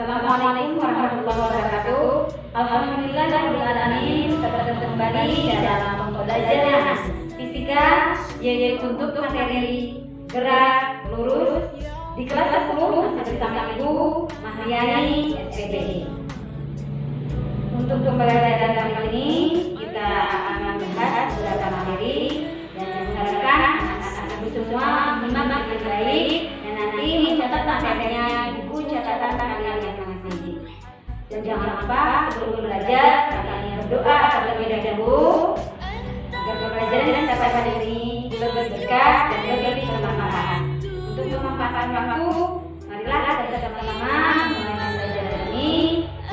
Assalamualaikum warahmatullahi wabarakatuh. Alhamdulillahirrahmanirrahim. Kita bertemu kembali dalam pembelajaran fisika, yaitu untuk materi gerak lurus di kelas 10 masih bersama Ibu Mahriani SPDI. Untuk pembelajaran kali ini kita akan membahas beberapa materi dan saya mengharapkan anak-anak Ibu semua menyimak dengan baik dan nanti mencatat materinya di buku catatan kalian masing-masing. Dan jangan lupa sebelum belajar kalian berdoa terlebih dahulu agar pembelajaran dapat hari ini lebih berkah dan lebih bermanfaat. Untuk memanfaatkan waktu, marilah kita bersama-sama mulai pembelajaran ini,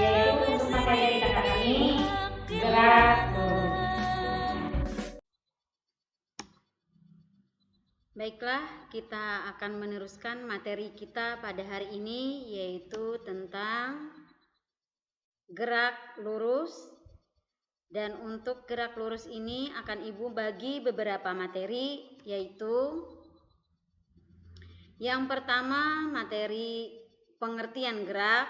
yaitu untuk materi kita kali ini gerak lurus. Baiklah, kita akan meneruskan materi kita pada hari ini, yaitu tentang gerak lurus. Dan untuk gerak lurus ini akan Ibu bagi beberapa materi, yaitu yang pertama materi pengertian gerak,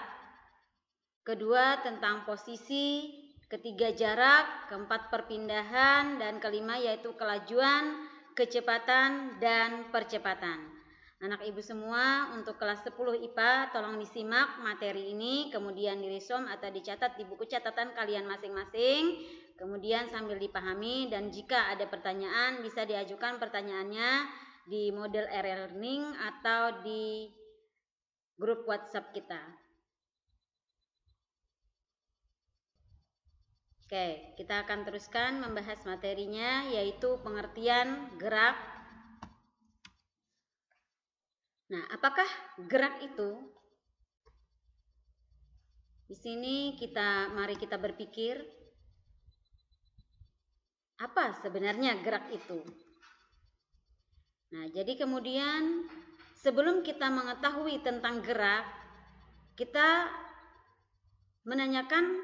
kedua tentang posisi, ketiga jarak, keempat perpindahan, dan kelima yaitu kelajuan, kecepatan, dan percepatan. Anak Ibu semua untuk kelas 10 IPA tolong disimak materi ini, kemudian diresume atau dicatat di buku catatan kalian masing-masing, kemudian sambil dipahami, dan jika ada pertanyaan bisa diajukan pertanyaannya di model e-learning atau di grup WhatsApp kita. Oke, kita akan teruskan membahas materinya, yaitu pengertian gerak. Nah, apakah gerak itu? Di sini mari kita berpikir, apa sebenarnya gerak itu? Nah, jadi kemudian sebelum kita mengetahui tentang gerak, kita menanyakan,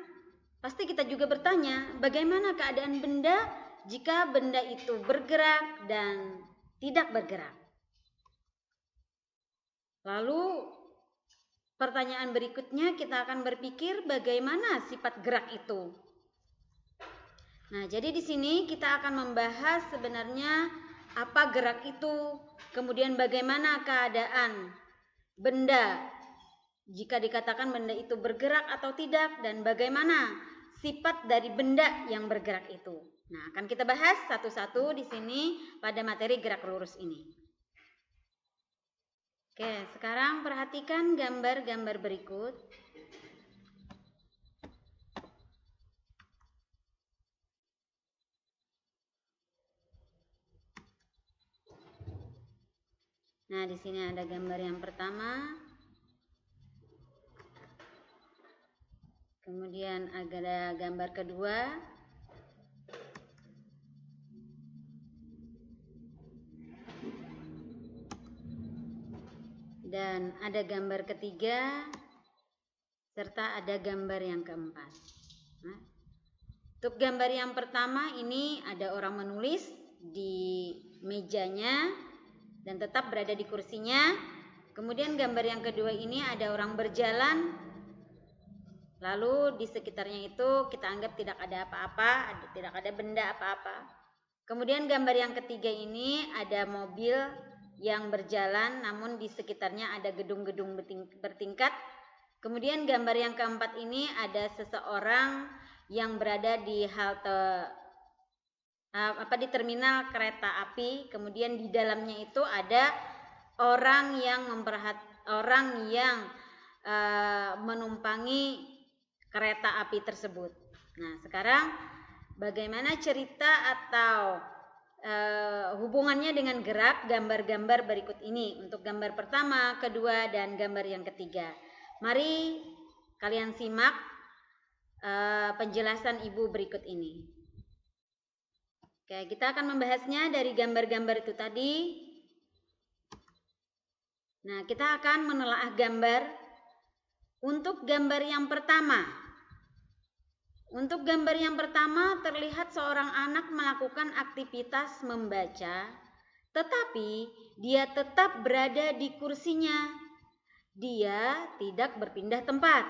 pasti kita juga bertanya, bagaimana keadaan benda jika benda itu bergerak dan tidak bergerak? Lalu pertanyaan berikutnya kita akan berpikir bagaimana sifat gerak itu. Nah, jadi di sini kita akan membahas sebenarnya apa gerak itu, kemudian bagaimana keadaan benda jika dikatakan benda itu bergerak atau tidak, dan bagaimana sifat dari benda yang bergerak itu. Nah, akan kita bahas satu-satu di sini pada materi gerak lurus ini. Oke, sekarang perhatikan gambar-gambar berikut. Nah, di sini ada gambar yang pertama. Kemudian ada gambar kedua. Dan ada gambar ketiga, serta ada gambar yang keempat. Nah, untuk gambar yang pertama ini ada orang menulis di mejanya dan tetap berada di kursinya. Kemudian gambar yang kedua ini ada orang berjalan, lalu di sekitarnya itu kita anggap tidak ada apa-apa, tidak ada benda apa-apa. Kemudian gambar yang ketiga ini ada mobil yang berjalan, namun di sekitarnya ada gedung-gedung bertingkat. Kemudian gambar yang keempat ini ada seseorang yang berada di halte di terminal kereta api. Kemudian di dalamnya itu ada orang yang menumpangi kereta api tersebut. Nah, sekarang bagaimana cerita atau hubungannya dengan gerak gambar-gambar berikut ini untuk gambar pertama, kedua, dan gambar yang ketiga. Mari kalian simak penjelasan Ibu berikut ini. Oke, kita akan membahasnya dari gambar-gambar itu tadi. Nah, kita akan menelaah gambar untuk gambar yang pertama. Untuk gambar yang pertama terlihat seorang anak melakukan aktivitas membaca, tetapi dia tetap berada di kursinya. dia tidak berpindah tempat.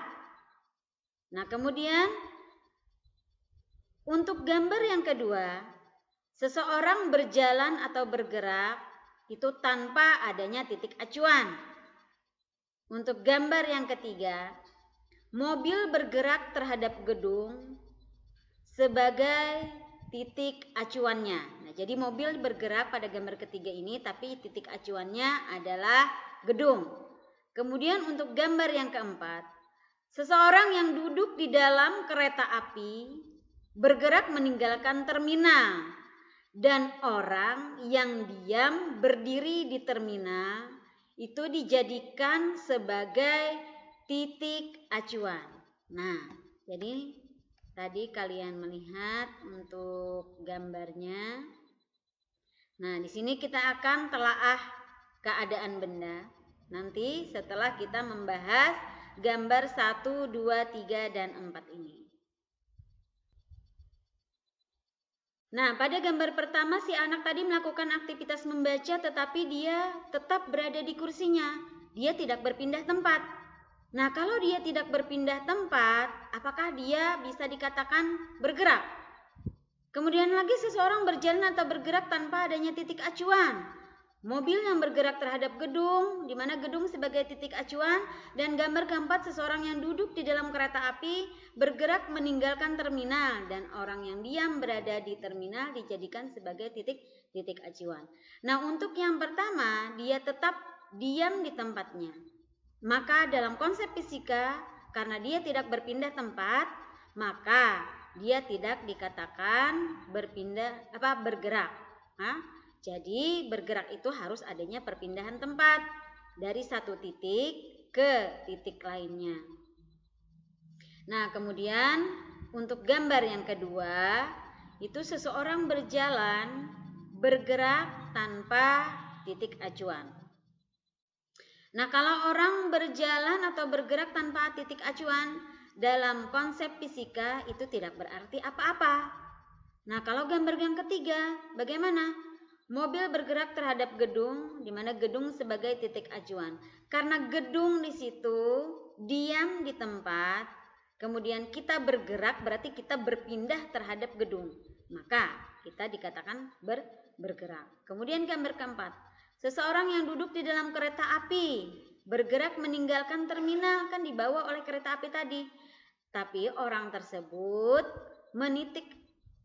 Nah, kemudian untuk gambar yang kedua, seseorang berjalan atau bergerak itu tanpa adanya titik acuan. Untuk gambar yang ketiga, mobil bergerak terhadap gedung sebagai titik acuannya. Nah, jadi mobil bergerak pada gambar ketiga ini, tapi titik acuannya adalah gedung. Kemudian untuk gambar yang keempat, seseorang yang duduk di dalam kereta api bergerak meninggalkan terminal, dan orang yang diam berdiri di terminal itu dijadikan sebagai titik acuan. Nah, jadi tadi kalian melihat untuk gambarnya. Nah, di sini kita akan telaah keadaan benda. Nanti setelah kita membahas gambar 1, 2, 3, dan 4 ini. Nah, pada gambar pertama si anak tadi melakukan aktivitas membaca tetapi dia tetap berada di kursinya. Dia tidak berpindah tempat. Nah, kalau dia tidak berpindah tempat, apakah dia bisa dikatakan bergerak? Kemudian lagi seseorang berjalan atau bergerak tanpa adanya titik acuan. Mobil yang bergerak terhadap gedung, di mana gedung sebagai titik acuan, dan gambar keempat seseorang yang duduk di dalam kereta api bergerak meninggalkan terminal, dan orang yang diam berada di terminal dijadikan sebagai titik acuan. Nah, untuk yang pertama, dia tetap diam di tempatnya. Maka dalam konsep fisika, karena dia tidak berpindah tempat, maka dia tidak dikatakan bergerak. Jadi bergerak itu harus adanya perpindahan tempat dari satu titik ke titik lainnya. Nah, kemudian untuk gambar yang kedua, itu seseorang berjalan bergerak tanpa titik acuan. Nah, kalau orang berjalan atau bergerak tanpa titik acuan dalam konsep fisika itu tidak berarti apa-apa. Nah, kalau gambar yang ketiga, bagaimana? Mobil bergerak terhadap gedung, di mana gedung sebagai titik acuan. Karena gedung di situ diam di tempat, kemudian kita bergerak berarti kita berpindah terhadap gedung. Maka kita dikatakan bergerak. Kemudian gambar keempat, seseorang yang duduk di dalam kereta api bergerak meninggalkan terminal, kan dibawa oleh kereta api tadi. Tapi orang tersebut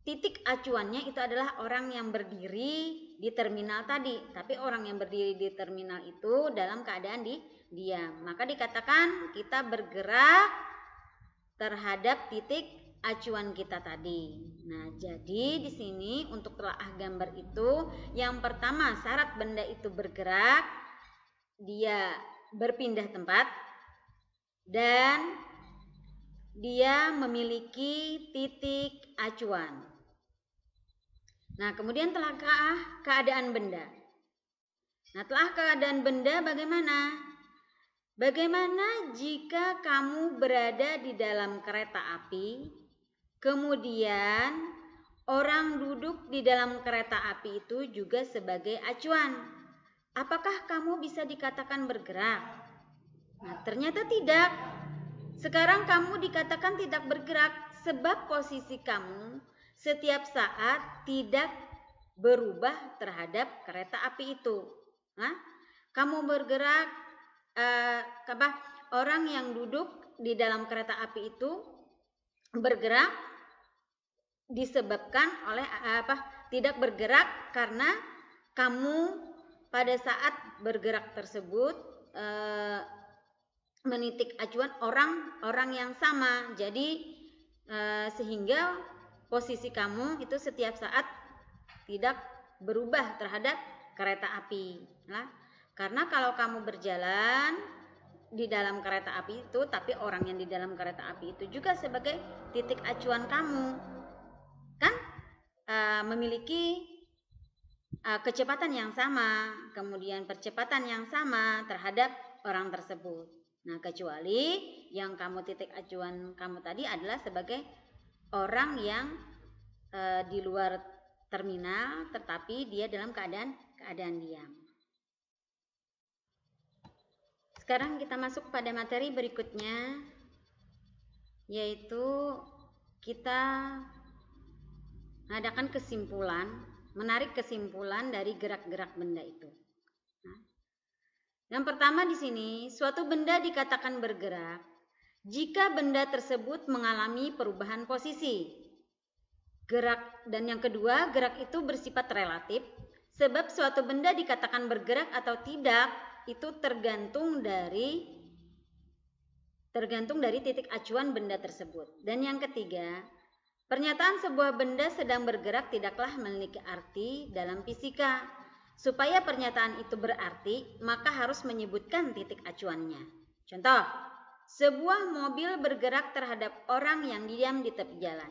titik acuannya itu adalah orang yang berdiri di terminal tadi. Tapi orang yang berdiri di terminal itu dalam keadaan diam. Maka dikatakan kita bergerak terhadap titik acuan kita tadi. Nah, jadi di sini untuk telaah gambar itu, yang pertama syarat benda itu bergerak, dia berpindah tempat, dan dia memiliki titik acuan. Nah, kemudian telah keadaan benda. Nah, telah keadaan benda bagaimana? Bagaimana jika kamu berada di dalam kereta api, kemudian orang duduk di dalam kereta api itu juga sebagai acuan? Apakah kamu bisa dikatakan bergerak? Nah, ternyata tidak. Sekarang kamu dikatakan tidak bergerak sebab posisi kamu setiap saat tidak berubah terhadap kereta api itu. Kamu bergerak, orang yang duduk di dalam kereta api itu bergerak disebabkan oleh tidak bergerak karena kamu pada saat bergerak tersebut menitik acuan orang yang sama. Jadi sehingga posisi kamu itu setiap saat tidak berubah terhadap kereta api. Karena kalau kamu berjalan di dalam kereta api itu, tapi orang yang di dalam kereta api itu juga sebagai titik acuan kamu, kan memiliki kecepatan yang sama, kemudian percepatan yang sama terhadap orang tersebut. Nah, kecuali yang kamu titik acuan kamu tadi adalah sebagai orang yang di luar terminal tetapi dia dalam keadaan diam. sekarang kita masuk pada materi berikutnya, yaitu kita mengadakan kesimpulan, menarik kesimpulan dari gerak-gerak benda itu. Nah, yang pertama di sini, suatu benda dikatakan bergerak jika benda tersebut mengalami perubahan posisi. Gerak, dan yang kedua, gerak itu bersifat relatif, sebab suatu benda dikatakan bergerak atau tidak itu tergantung dari titik acuan benda tersebut. Dan yang ketiga, pernyataan sebuah benda sedang bergerak tidaklah memiliki arti dalam fisika. Supaya pernyataan itu berarti, maka harus menyebutkan titik acuannya. Contoh, sebuah mobil bergerak terhadap orang yang diam di tepi jalan.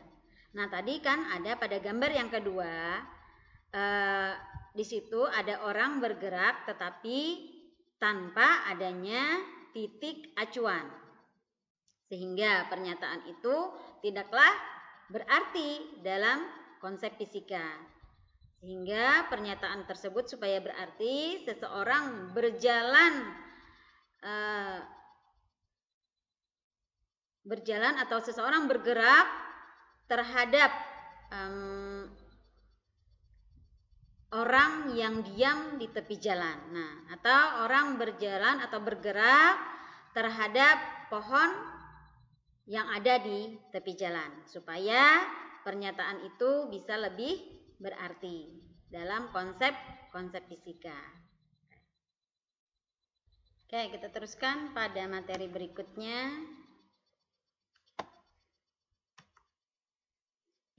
Nah, tadi kan ada pada gambar yang kedua, di situ ada orang bergerak tetapi tanpa adanya titik acuan. Sehingga pernyataan itu tidaklah berarti dalam konsep fisika. Sehingga pernyataan tersebut supaya berarti, seseorang berjalan atau seseorang bergerak terhadap orang yang diam di tepi jalan. Nah, atau orang berjalan atau bergerak terhadap pohon yang ada di tepi jalan, supaya pernyataan itu bisa lebih berarti dalam konsep fisika. Oke, kita teruskan pada materi berikutnya,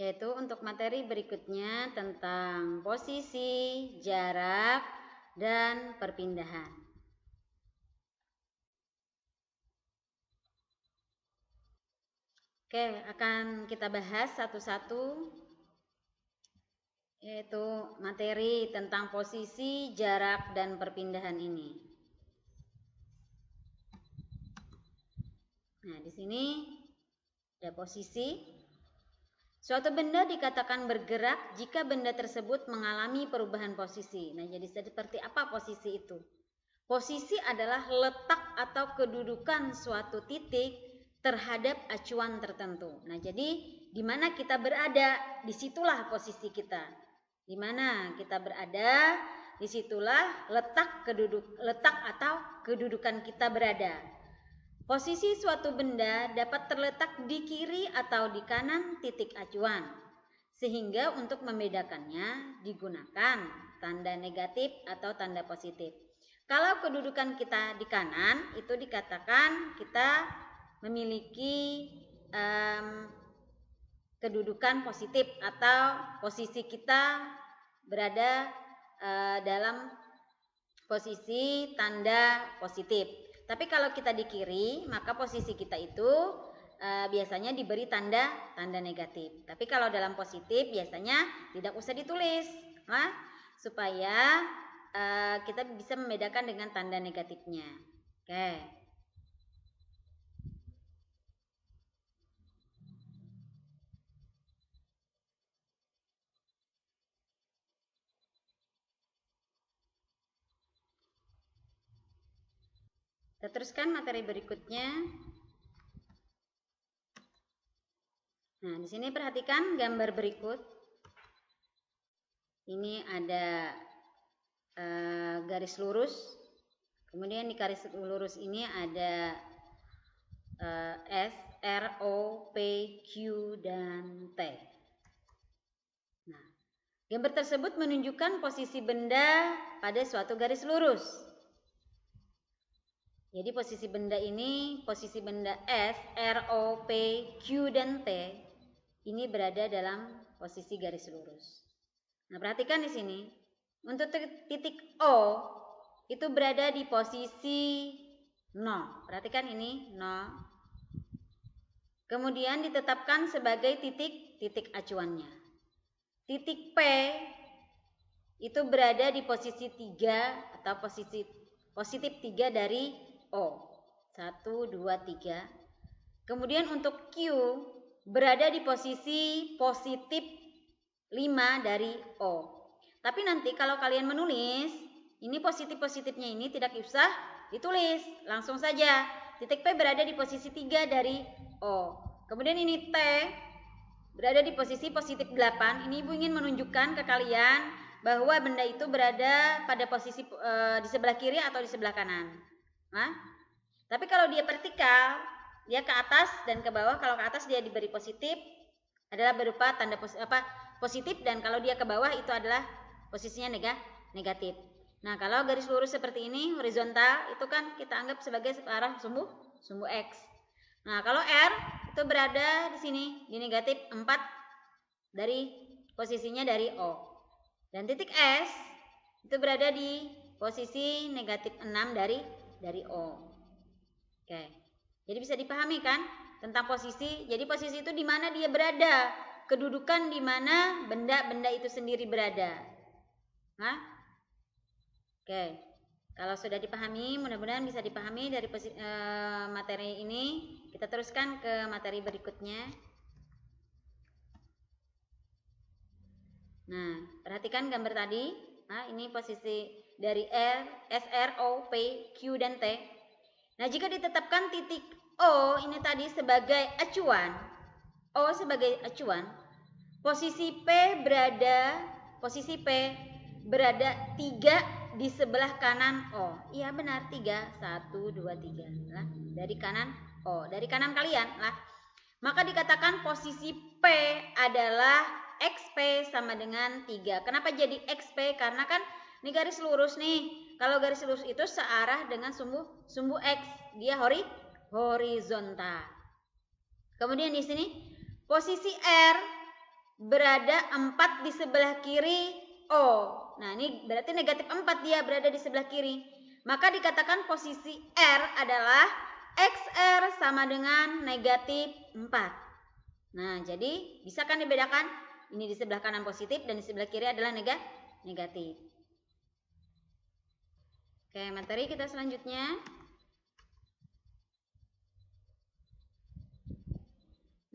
yaitu untuk materi berikutnya tentang posisi, jarak, dan perpindahan. Oke, akan kita bahas satu-satu, yaitu materi tentang posisi, jarak, dan perpindahan ini. Nah, di sini ada posisi. Suatu benda dikatakan bergerak jika benda tersebut mengalami perubahan posisi. Nah, jadi seperti apa posisi itu? Posisi adalah letak atau kedudukan suatu titik terhadap acuan tertentu. Nah, jadi di mana kita berada, disitulah posisi kita. Di mana kita berada, disitulah letak atau kedudukan kita berada. Posisi suatu benda dapat terletak di kiri atau di kanan titik acuan, sehingga untuk membedakannya digunakan tanda negatif atau tanda positif. Kalau kedudukan kita di kanan, itu dikatakan kita memiliki kedudukan positif atau posisi kita berada dalam posisi tanda positif. Tapi kalau kita di kiri, maka posisi kita itu biasanya diberi tanda negatif. Tapi kalau dalam positif biasanya tidak usah ditulis, supaya kita bisa membedakan dengan tanda negatifnya. Oke. Kita teruskan materi berikutnya. Nah, di sini perhatikan gambar berikut. Ini ada garis lurus. Kemudian di garis lurus ini ada S, R, O, P, Q, dan T. Nah, gambar tersebut menunjukkan posisi benda pada suatu garis lurus. Jadi posisi benda ini, posisi benda S, R, O, P, Q, dan T ini berada dalam posisi garis lurus. Nah, perhatikan di sini. Untuk titik O itu berada di posisi 0. Perhatikan ini 0. Kemudian ditetapkan sebagai titik acuannya. Titik P itu berada di posisi 3 atau posisi positif 3 dari O. 1, 2, 3. Kemudian untuk Q berada di posisi positif 5 dari O. Tapi nanti kalau kalian menulis, ini positif-positifnya ini tidak usah Ditulis langsung saja. Titik P berada di posisi 3 dari O. Kemudian ini T berada di posisi positif 8. Ini Ibu ingin menunjukkan ke kalian bahwa benda itu berada pada posisi di sebelah kiri atau di sebelah kanan. Nah, tapi kalau dia vertikal, dia ke atas dan ke bawah. Kalau ke atas dia diberi positif, adalah berupa tanda positif, dan kalau dia ke bawah itu adalah posisinya negatif. Nah, kalau garis lurus seperti ini horizontal itu kan kita anggap sebagai arah sumbu X. Nah, kalau R itu berada di sini di negatif 4 dari posisinya dari O. Dan titik S itu berada di posisi negatif 6 dari O. Oke. Jadi bisa dipahami kan tentang posisi. Jadi posisi itu di mana dia berada, kedudukan di mana benda-benda itu sendiri berada. Nah, oke. Kalau sudah dipahami, mudah-mudahan bisa dipahami dari materi ini. Kita teruskan ke materi berikutnya. Nah, perhatikan gambar tadi. Nah, ini posisi dari R, S, R, O, P, Q, dan T. Nah, jika ditetapkan titik O ini tadi sebagai acuan, O sebagai acuan, posisi P berada 3 di sebelah kanan O. Iya benar, 3, 1, 2, 3. Nah, dari kanan O, dari kanan kalian lah. Maka dikatakan posisi P adalah XP sama dengan 3. Kenapa jadi XP? Karena kan ini garis lurus nih. Kalau garis lurus itu searah dengan sumbu X, dia horizontal. Kemudian di sini posisi R berada 4 di sebelah kiri O. Nah, ini berarti negatif 4 dia berada di sebelah kiri. Maka dikatakan posisi R adalah XR sama dengan negatif 4. Nah, jadi bisa kan dibedakan? Ini di sebelah kanan positif dan di sebelah kiri adalah negatif. Oke, materi kita selanjutnya.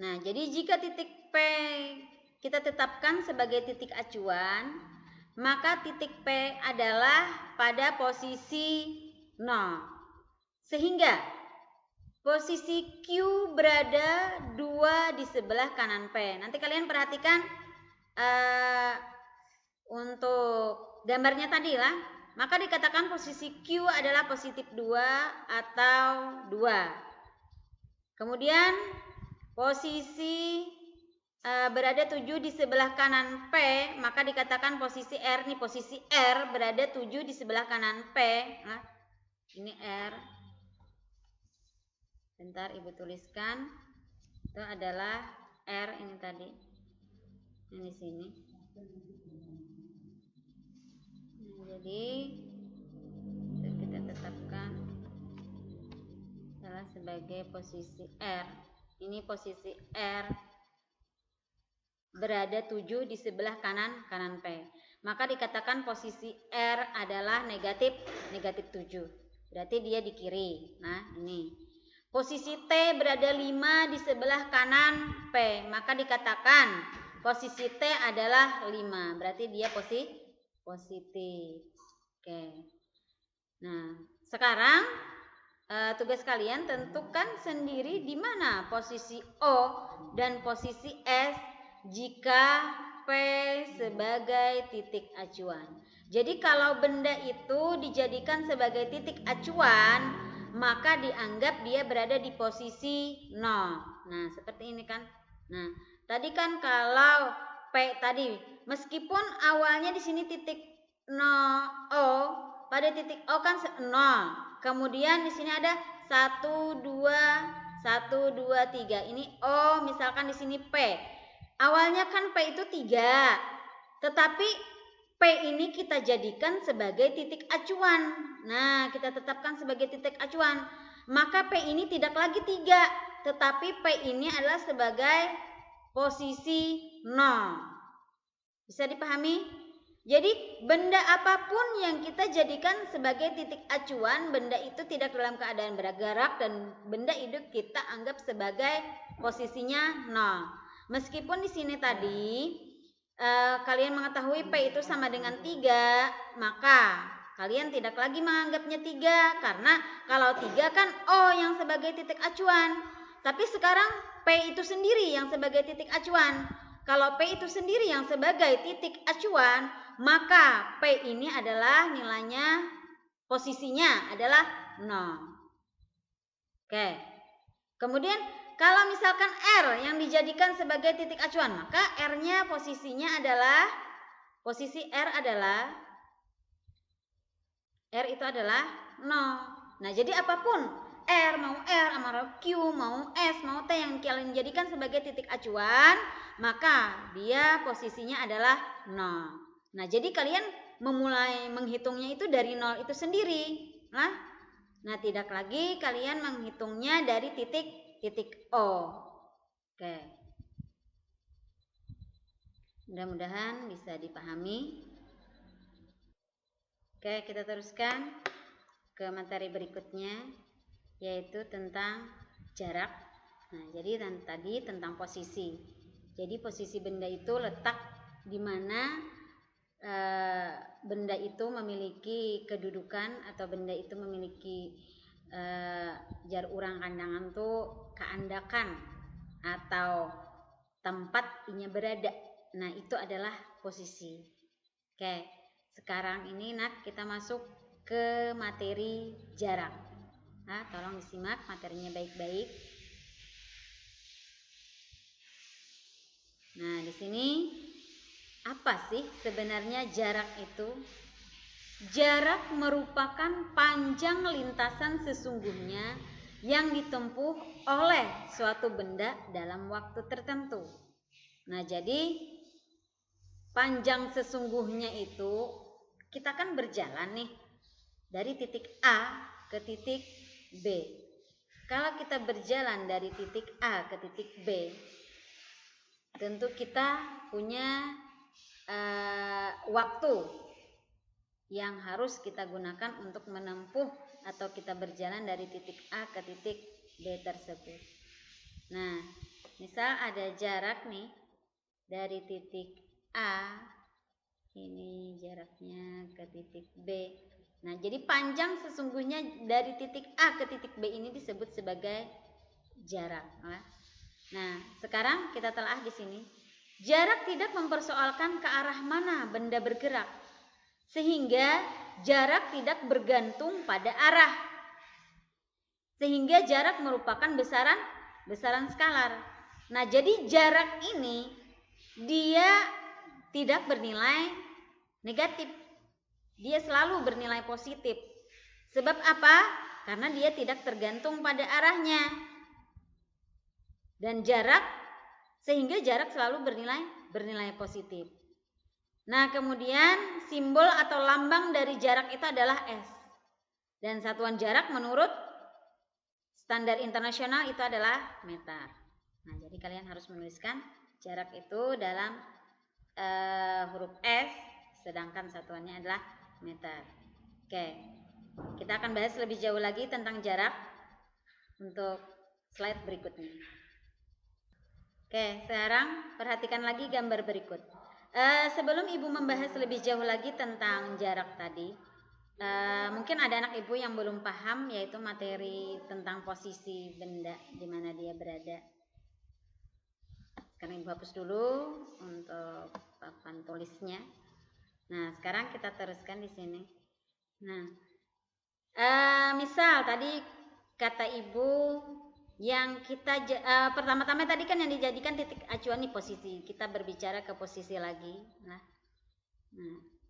Nah, jadi jika titik P kita tetapkan sebagai titik acuan, maka titik P adalah pada posisi 0. Sehingga posisi Q berada 2 di sebelah kanan P. Nanti kalian perhatikan untuk gambarnya tadi lah. Maka dikatakan posisi Q adalah positif 2 atau 2. Kemudian posisi berada 7 di sebelah kanan P, maka dikatakan posisi R, nih posisi R berada 7 di sebelah kanan P. Nah, ini R. Bentar Ibu tuliskan. Itu adalah R ini tadi. Ini sini. Nah, jadi kita tetapkan adalah sebagai posisi R. Ini posisi R berada 7 di sebelah kanan P. Maka dikatakan posisi R adalah negatif 7. Berarti dia di kiri. Nah, ini. Posisi T berada 5 di sebelah kanan P. Maka dikatakan posisi T adalah 5. Berarti dia positif. Oke. Nah, sekarang tugas kalian tentukan sendiri di mana posisi O dan posisi S jika P sebagai titik acuan. Jadi kalau benda itu dijadikan sebagai titik acuan, maka dianggap dia berada di posisi 0. Nah, seperti ini kan. Nah, tadi kan kalau P tadi meskipun awalnya di sini titik 0 O, pada titik O kan 0. Kemudian di sini ada 1 2 1 2 3. Ini O, misalkan di sini P. Awalnya kan P itu 3. Tetapi P ini kita jadikan sebagai titik acuan. Nah, kita tetapkan sebagai titik acuan. Maka P ini tidak lagi 3, tetapi P ini adalah sebagai posisi 0. Bisa dipahami? Jadi benda apapun yang kita jadikan sebagai titik acuan, benda itu tidak dalam keadaan bergerak dan benda itu kita anggap sebagai posisinya 0. Meskipun di sini tadi kalian mengetahui P itu sama dengan 3, maka kalian tidak lagi menganggapnya 3, karena kalau 3 kan O yang sebagai titik acuan. Tapi sekarang P itu sendiri yang sebagai titik acuan. Kalau P itu sendiri yang sebagai titik acuan, maka P ini adalah nilainya, posisinya adalah 0. Oke. Kemudian kalau misalkan R yang dijadikan sebagai titik acuan, maka R-nya posisinya adalah, posisi R itu adalah 0. Nah, jadi apapun R, mau Q, mau S, mau T yang kalian jadikan sebagai titik acuan, maka dia posisinya adalah 0. Nah, jadi kalian memulai menghitungnya itu dari 0 itu sendiri. Nah, tidak lagi kalian menghitungnya dari titik O. Oke. Mudah-mudahan bisa dipahami. Oke, kita teruskan ke materi berikutnya, yaitu tentang jarak. Nah, jadi tadi tentang posisi. Jadi posisi benda itu letak di mana benda itu memiliki kedudukan, atau benda itu memiliki jar urang kandangan tuh keandakan atau tempat inya berada. Nah, itu adalah posisi. Oke, sekarang ini kita masuk ke materi jarak. Nah, tolong disimak materinya baik-baik. Nah, di sini apa sih sebenarnya jarak itu? Jarak merupakan panjang lintasan sesungguhnya yang ditempuh oleh suatu benda dalam waktu tertentu. Nah, jadi panjang sesungguhnya itu, kita kan berjalan nih dari titik A ke titik B. Kalau kita berjalan dari titik A ke titik B, tentu kita punya waktu yang harus kita gunakan untuk menempuh atau kita berjalan dari titik A ke titik B tersebut. Nah, misal ada jarak nih dari titik A, ini jaraknya ke titik B. Nah, jadi panjang sesungguhnya dari titik A ke titik B ini disebut sebagai jarak. Nah, sekarang kita telah di sini. Jarak tidak mempersoalkan ke arah mana benda bergerak, sehingga jarak tidak bergantung pada arah. Sehingga jarak merupakan besaran skalar. Nah, jadi jarak ini dia tidak bernilai negatif. Dia selalu bernilai positif. Sebab apa? Karena dia tidak tergantung pada arahnya. Dan sehingga jarak selalu bernilai positif. Nah, kemudian simbol atau lambang dari jarak itu adalah S. Dan satuan jarak menurut standar internasional itu adalah meter. Nah, jadi kalian harus menuliskan jarak itu dalam huruf S, sedangkan satuannya adalah meter. Oke, kita akan bahas lebih jauh lagi tentang jarak untuk slide berikutnya. Oke, sekarang perhatikan lagi gambar berikut. Sebelum ibu membahas lebih jauh lagi tentang jarak tadi, mungkin ada anak ibu yang belum paham, yaitu materi tentang posisi benda di mana dia berada. Sekarang ibu hapus dulu untuk papan tulisnya. Nah, sekarang kita teruskan di sini. Nah, misal tadi kata ibu yang kita pertama-tama tadi kan yang dijadikan titik acuan nih posisi. Kita berbicara ke posisi lagi. Nah,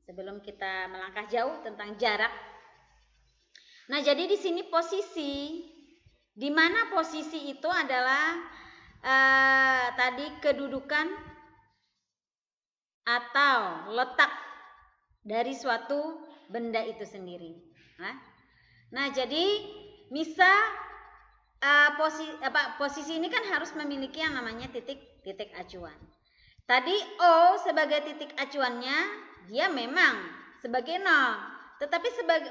sebelum kita melangkah jauh tentang jarak. Nah, jadi di sini posisi, di mana posisi itu adalah tadi kedudukan atau letak dari suatu benda itu sendiri. Nah, jadi misal posisi ini kan harus memiliki yang namanya titik acuan. Tadi O sebagai titik acuannya dia memang sebagai 0. Tetapi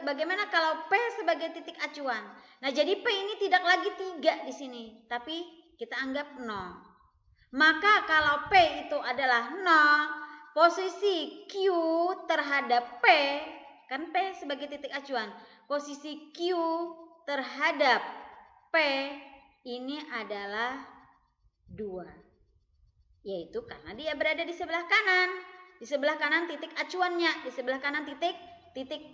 bagaimana kalau P sebagai titik acuan? Nah, jadi P ini tidak lagi 3 di sini, tapi kita anggap 0. Maka kalau P itu adalah 0, posisi Q terhadap P Kan P sebagai titik acuan. Posisi Q terhadap P ini adalah 2. Yaitu karena dia berada di sebelah kanan. Di sebelah kanan titik acuannya, di sebelah kanan titik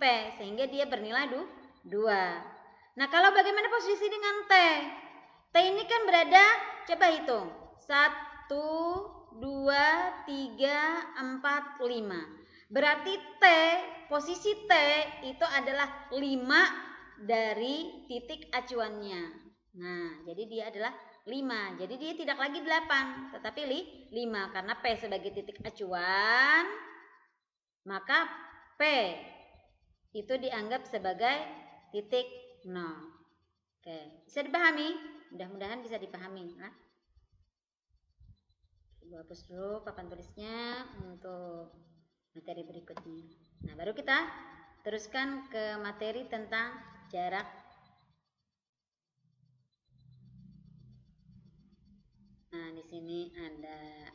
P, sehingga dia bernilai 2. Nah, kalau bagaimana posisi dengan T? T ini kan berada, coba hitung. 1, 2, 3, 4, 5. Berarti T, posisi T itu adalah 5 dari titik acuannya. Nah, jadi dia adalah 5. Jadi dia tidak lagi 8, tetapi 5. Karena P sebagai titik acuan, maka P itu dianggap sebagai titik 0. Oke, bisa dipahami? Mudah-mudahan bisa dipahami. Nah, Ibu hapus dulu papan tulisnya untuk materi berikutnya. Nah, baru kita teruskan ke materi tentang jarak. Nah, di sini ada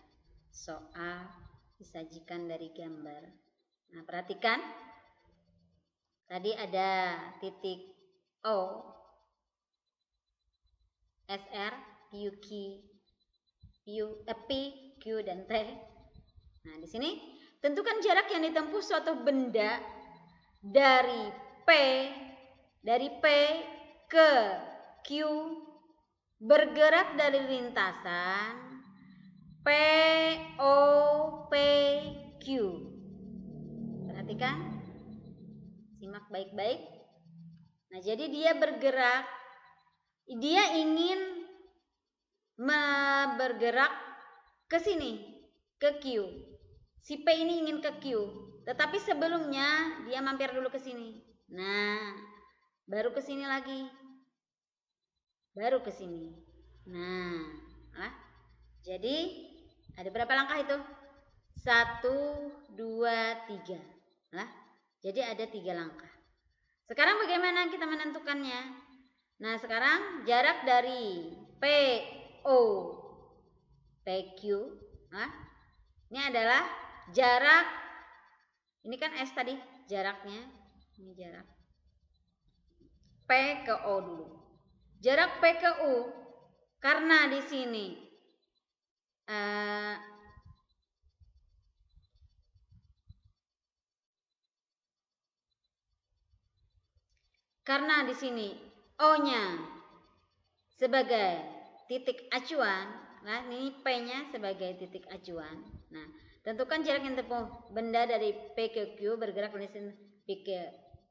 soal disajikan dari gambar. Nah, perhatikan. Tadi ada titik O, SR, PQ, P, Q, dan T. Nah, di sini tentukan jarak yang ditempuh suatu benda dari P ke Q bergerak dari lintasan POPQ. Perhatikan, simak baik-baik. Nah, jadi dia bergerak, dia ingin bergerak ke sini, ke Q. Si P ini ingin ke Q, tetapi sebelumnya dia mampir dulu ke sini. Nah, baru ke sini lagi. Baru ke sini. Nah, jadi ada berapa langkah itu? 1, 2, 3. Jadi ada 3 langkah. Sekarang bagaimana kita menentukannya? Nah, sekarang jarak dari PO PQ, ini adalah jarak, ini kan S tadi jaraknya, ini jarak P ke O dulu. Jarak P ke U, karena di sini karena di sini O-nya sebagai titik acuan, nah ini P-nya sebagai titik acuan. Nah, tentukan jarak yang ditempuh benda dari P ke Q bergerak dari sini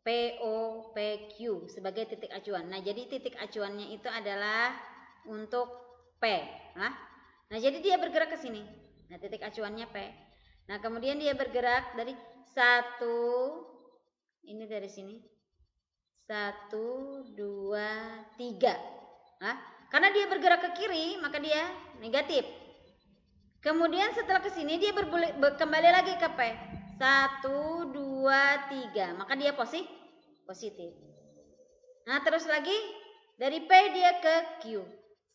PO PQ sebagai titik acuan. Nah, jadi titik acuannya itu adalah untuk P. Nah, jadi dia bergerak ke sini. Nah, titik acuannya P. Nah, kemudian dia bergerak dari 1, ini dari sini 1, 2, 3. Karena dia bergerak ke kiri, maka dia negatif. Kemudian setelah ke sini dia kembali lagi ke P. 1, 2, 3. Maka dia positif. Nah, terus lagi dari P dia ke Q.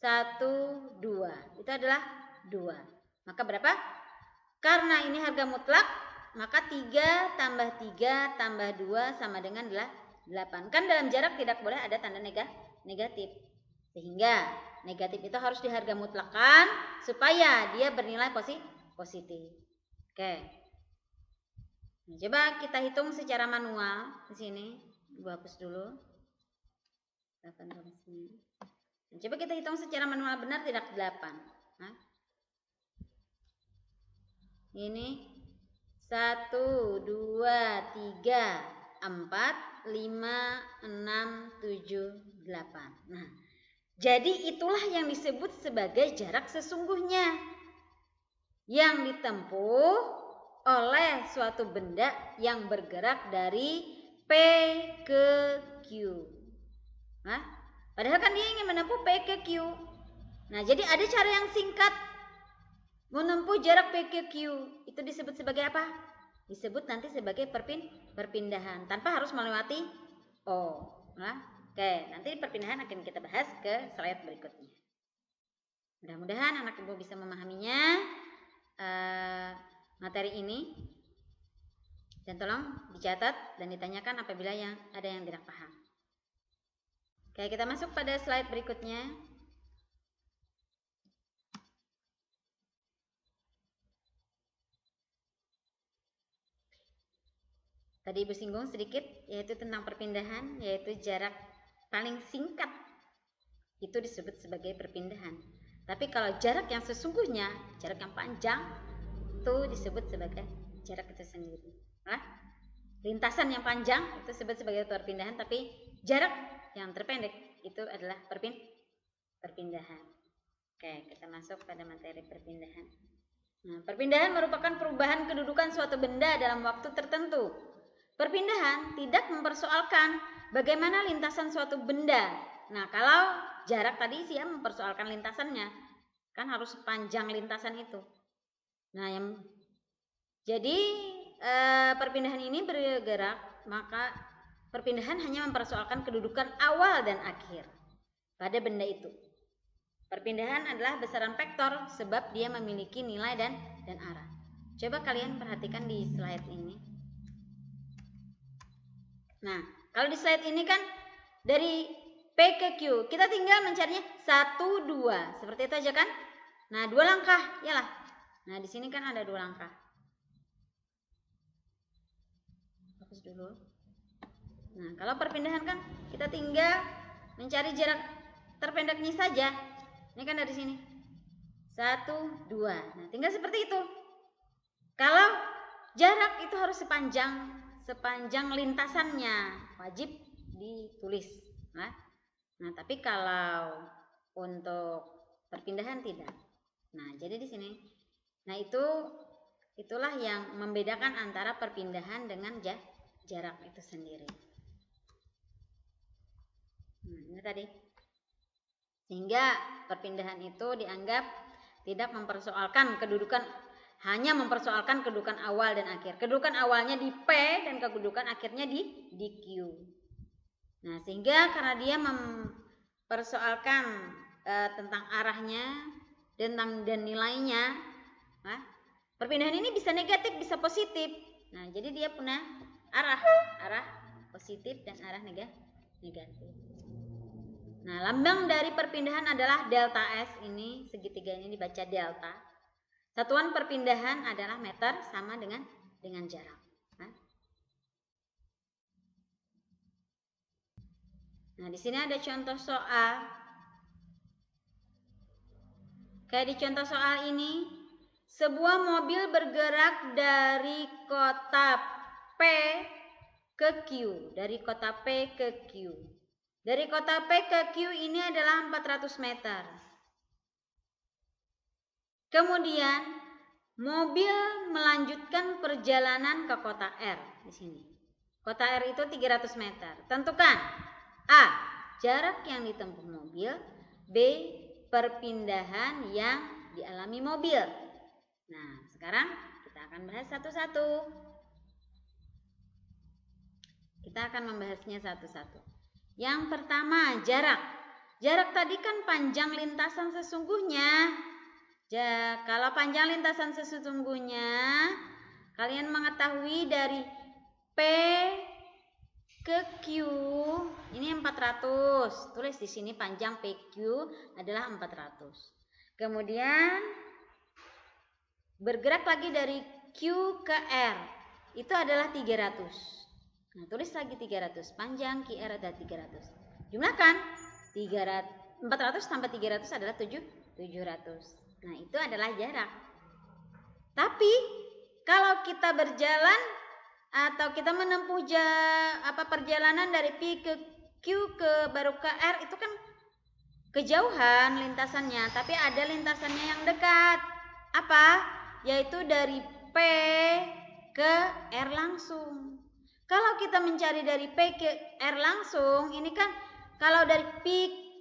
1, 2. Itu adalah 2. Maka berapa? Karena ini harga mutlak, maka 3 tambah 3 tambah 2 sama dengan 8. Kan dalam jarak tidak boleh ada tanda negatif. Sehingga negatif itu harus diharga mutlakkan supaya dia bernilai positif. Oke. Nah, coba kita hitung secara manual di sini. Gua hapus dulu. Nah, coba kita hitung secara manual, benar tidak 8. Ini 1, 2, 3, 4, 5, 6, 7, 8. Nah, jadi itulah yang disebut sebagai jarak sesungguhnya yang ditempuh oleh suatu benda yang bergerak dari P ke Q. Padahal kan dia ingin menempuh P ke Q. Nah, jadi ada cara yang singkat menempuh jarak P ke Q. Itu disebut sebagai apa? Disebut nanti sebagai perpindahan tanpa harus melewati O. Oke, nanti perpindahan akan kita bahas ke slide berikutnya. Mudah-mudahan anak ibu bisa memahaminya materi ini. Dan tolong dicatat dan ditanyakan apabila ada yang tidak paham. Oke, kita masuk pada slide berikutnya. Tadi Ibu singgung sedikit, yaitu tentang perpindahan, yaitu jarak paling singkat itu disebut sebagai perpindahan. Tapi kalau jarak yang sesungguhnya, jarak yang panjang, itu disebut sebagai jarak itu sendiri. Lintasan yang panjang itu disebut sebagai perpindahan, tapi jarak yang terpendek itu adalah perpindahan. Oke, kita masuk pada materi perpindahan. Nah, perpindahan merupakan perubahan kedudukan suatu benda dalam waktu tertentu. Perpindahan tidak mempersoalkan bagaimana lintasan suatu benda. Nah, kalau jarak tadi sih ya mempersoalkan lintasannya, kan harus panjang lintasan itu. Nah, jadi perpindahan ini bergerak, maka perpindahan hanya mempersoalkan kedudukan awal dan akhir pada benda itu. Perpindahan adalah besaran vektor sebab dia memiliki nilai dan arah. Coba kalian perhatikan di slide ini. Nah, kalau di slide ini kan dari P ke Q, kita tinggal mencarinya 1, 2. Seperti itu aja kan? Nah, 2 langkah, iyalah. Nah, di sini kan ada 2 langkah. Fokus dulu. Nah, kalau perpindahan kan kita tinggal mencari jarak terpendeknya saja. Ini kan dari sini. 1, 2. Nah, tinggal seperti itu. Kalau jarak itu harus sepanjang lintasannya, wajib ditulis. Nah, tapi kalau untuk perpindahan tidak. Nah, jadi di sini. Nah, itulah yang membedakan antara perpindahan dengan jarak itu sendiri. Nah, ini tadi. Sehingga perpindahan itu dianggap tidak mempersoalkan kedudukan, hanya mempersoalkan kedudukan awal dan akhir. Kedudukan awalnya di P dan kedudukan akhirnya di Q. Nah, sehingga karena dia mempersoalkan tentang arahnya dan nilainya, perpindahan ini bisa negatif, bisa positif. Nah, jadi dia punya arah positif dan arah negatif. Nah, lambang dari perpindahan adalah delta S. Ini segitiga ini dibaca delta. Satuan perpindahan adalah meter sama dengan jarak. Nah, di sini ada contoh soal. Kayak di contoh soal ini, sebuah mobil bergerak dari kota P ke Q, dari kota P ke Q. Dari kota P ke Q ini adalah 400 meter. Kemudian mobil melanjutkan perjalanan ke kota R di sini. Kota R itu 300 meter. Tentukan A, jarak yang ditempuh mobil, B, perpindahan yang dialami mobil. Nah, sekarang kita akan bahas satu-satu. Kita akan membahasnya satu-satu. Yang pertama, jarak. Jarak tadi kan panjang lintasan sesungguhnya. Kalau panjang lintasan sesungguhnya, kalian mengetahui dari P ke Q ini 400. Tulis di sini panjang PQ adalah 400. Kemudian bergerak lagi dari Q ke R. Itu adalah 300. Nah, tulis lagi 300. Panjang QR ada 300. Jumlahkan 400 tambah 300 adalah 700. Nah, itu adalah jarak. Tapi kalau kita berjalan atau kita menempuh perjalanan dari P ke Q ke baru ke R, itu kan kejauhan lintasannya, tapi ada lintasannya yang dekat. Apa? Yaitu dari P ke R langsung. Kalau kita mencari dari P ke R langsung, ini kan kalau dari P,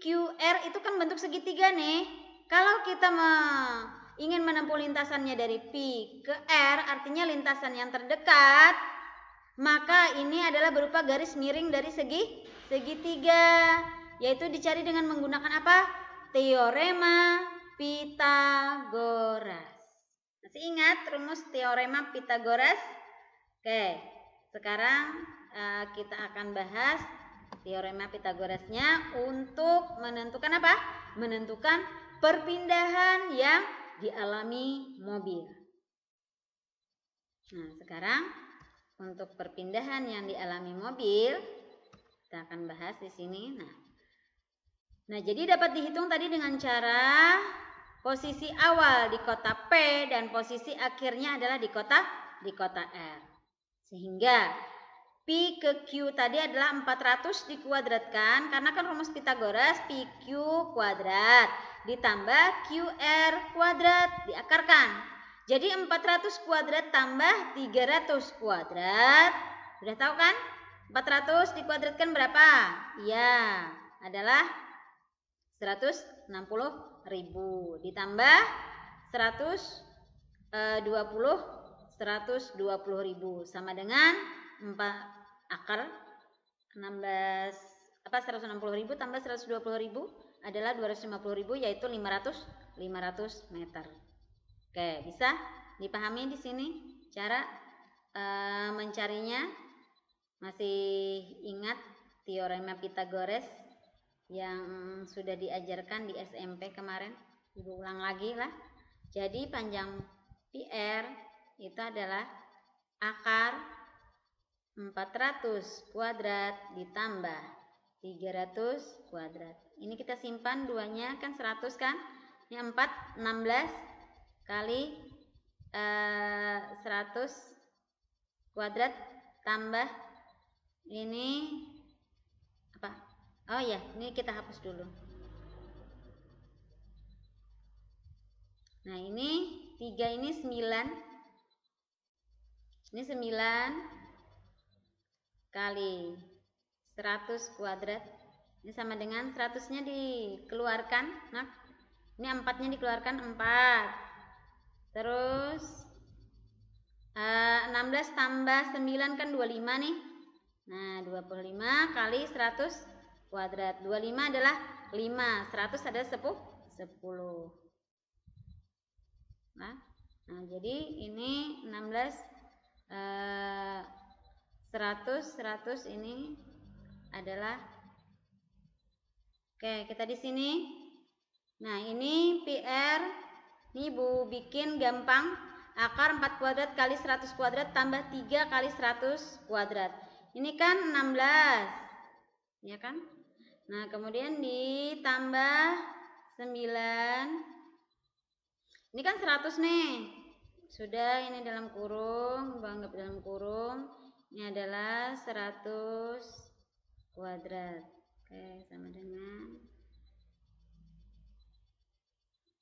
Q, R itu kan bentuk segitiga nih. Kalau kita ingin menempuh lintasannya dari P ke R, artinya lintasan yang terdekat, maka ini adalah berupa garis miring dari segitiga, yaitu dicari dengan menggunakan apa? Teorema Pythagoras. Masih ingat rumus teorema Pythagoras? Oke. sekarang kita akan bahas teorema Pitagorasnya untuk menentukan apa? Menentukan perpindahan yang dialami mobil. Nah, sekarang untuk perpindahan yang dialami mobil kita akan bahas di sini. Nah, jadi dapat dihitung tadi dengan cara posisi awal di kota P dan posisi akhirnya adalah di kota R. Sehingga Pi ke Q tadi adalah 400 dikuadratkan, karena kan rumus Pitagoras PQ kuadrat ditambah QR kuadrat diakarkan. Jadi 400 kuadrat tambah 300 kuadrat. Sudah tahu kan? 400 dikuadratkan berapa? Ya, adalah 160.000 ditambah 120.000 sama dengan 4 akar 16 160.000 tambah 120.000 adalah 250.000, yaitu 500 meter. Oke, bisa dipahami di sini cara mencarinya? Masih ingat teorema Pitagoras yang sudah diajarkan di SMP kemarin? Ibu ulang lagi lah. Jadi panjang PR itu adalah akar 400 kuadrat ditambah 300 kuadrat. Ini kita simpan duanya kan 100 kan? Ini 4 16 kali 100 kuadrat tambah ini apa? Oh ya, ini kita hapus dulu. Nah, ini 3 ini 9. Ini 9 kali 100 kuadrat. Ini sama dengan 100-nya dikeluarkan. Nah, ini 4-nya dikeluarkan 4. Terus 16 tambah 9 kan 25 nih. Nah, 25 kali 100 kuadrat. 25 adalah 5, 100 adalah 10. Nah, jadi ini 16 100 ini adalah oke, kita di sini. Nah, ini PR. Ini Ibu bikin gampang. Akar 4 kuadrat kali 100 kuadrat tambah 3 kali 100 kuadrat. Ini kan 16. Ya kan? Nah, kemudian ditambah 9. Ini kan 100 nih. Sudah, ini dalam kurung, anggap dalam kurung. Ini adalah 100 kuadrat. Oke,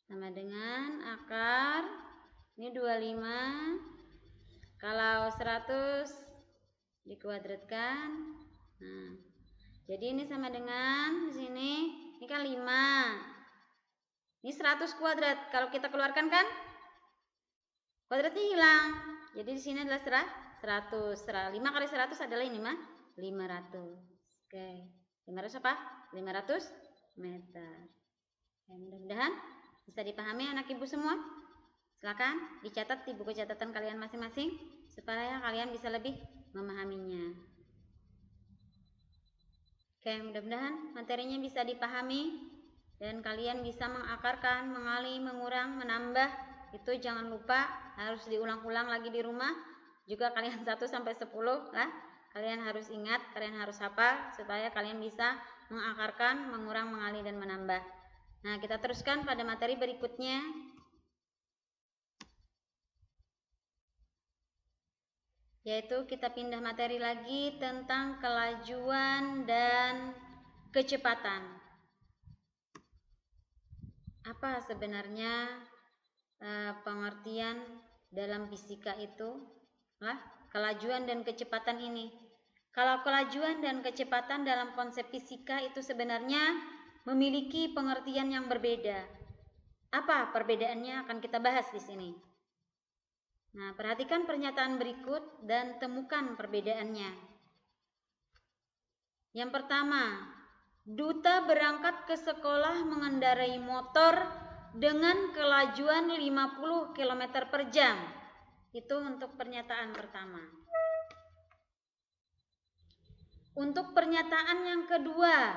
sama dengan akar ini 25. Kalau 100 dikuadratkan. Nah, jadi ini sama dengan di sini, ini kan 5. Ini 100 kuadrat. Kalau kita keluarkan kan kuadratnya hilang. Jadi di sini adalah 100. 5 kali 100 adalah ini mah 500. Oke. 500 apa? 500 meter. Ya, mudah-mudahan bisa dipahami anak ibu semua. Silakan dicatat di buku catatan kalian masing-masing supaya kalian bisa lebih memahaminya. Oke, mudah-mudahan materinya bisa dipahami dan kalian bisa mengakarkan, mengali, mengurang, menambah. Itu jangan lupa harus diulang-ulang lagi di rumah. Juga kalian 1 sampai 10 lah. Kalian harus ingat, kalian harus hafal supaya kalian bisa mengakarkan, mengurang, mengali dan menambah. Nah, kita teruskan pada materi berikutnya. Yaitu kita pindah materi lagi tentang kelajuan dan kecepatan. Apa sebenarnya pengertian dalam fisika itu? Kelajuan dan kecepatan ini. Kalau kelajuan dan kecepatan dalam konsep fisika itu sebenarnya memiliki pengertian yang berbeda. Apa perbedaannya akan kita bahas di sini. Nah, perhatikan pernyataan berikut dan temukan perbedaannya. Yang pertama, Duta berangkat ke sekolah mengendarai motor dengan kelajuan 50 km per jam. Itu untuk pernyataan pertama. Untuk pernyataan yang kedua,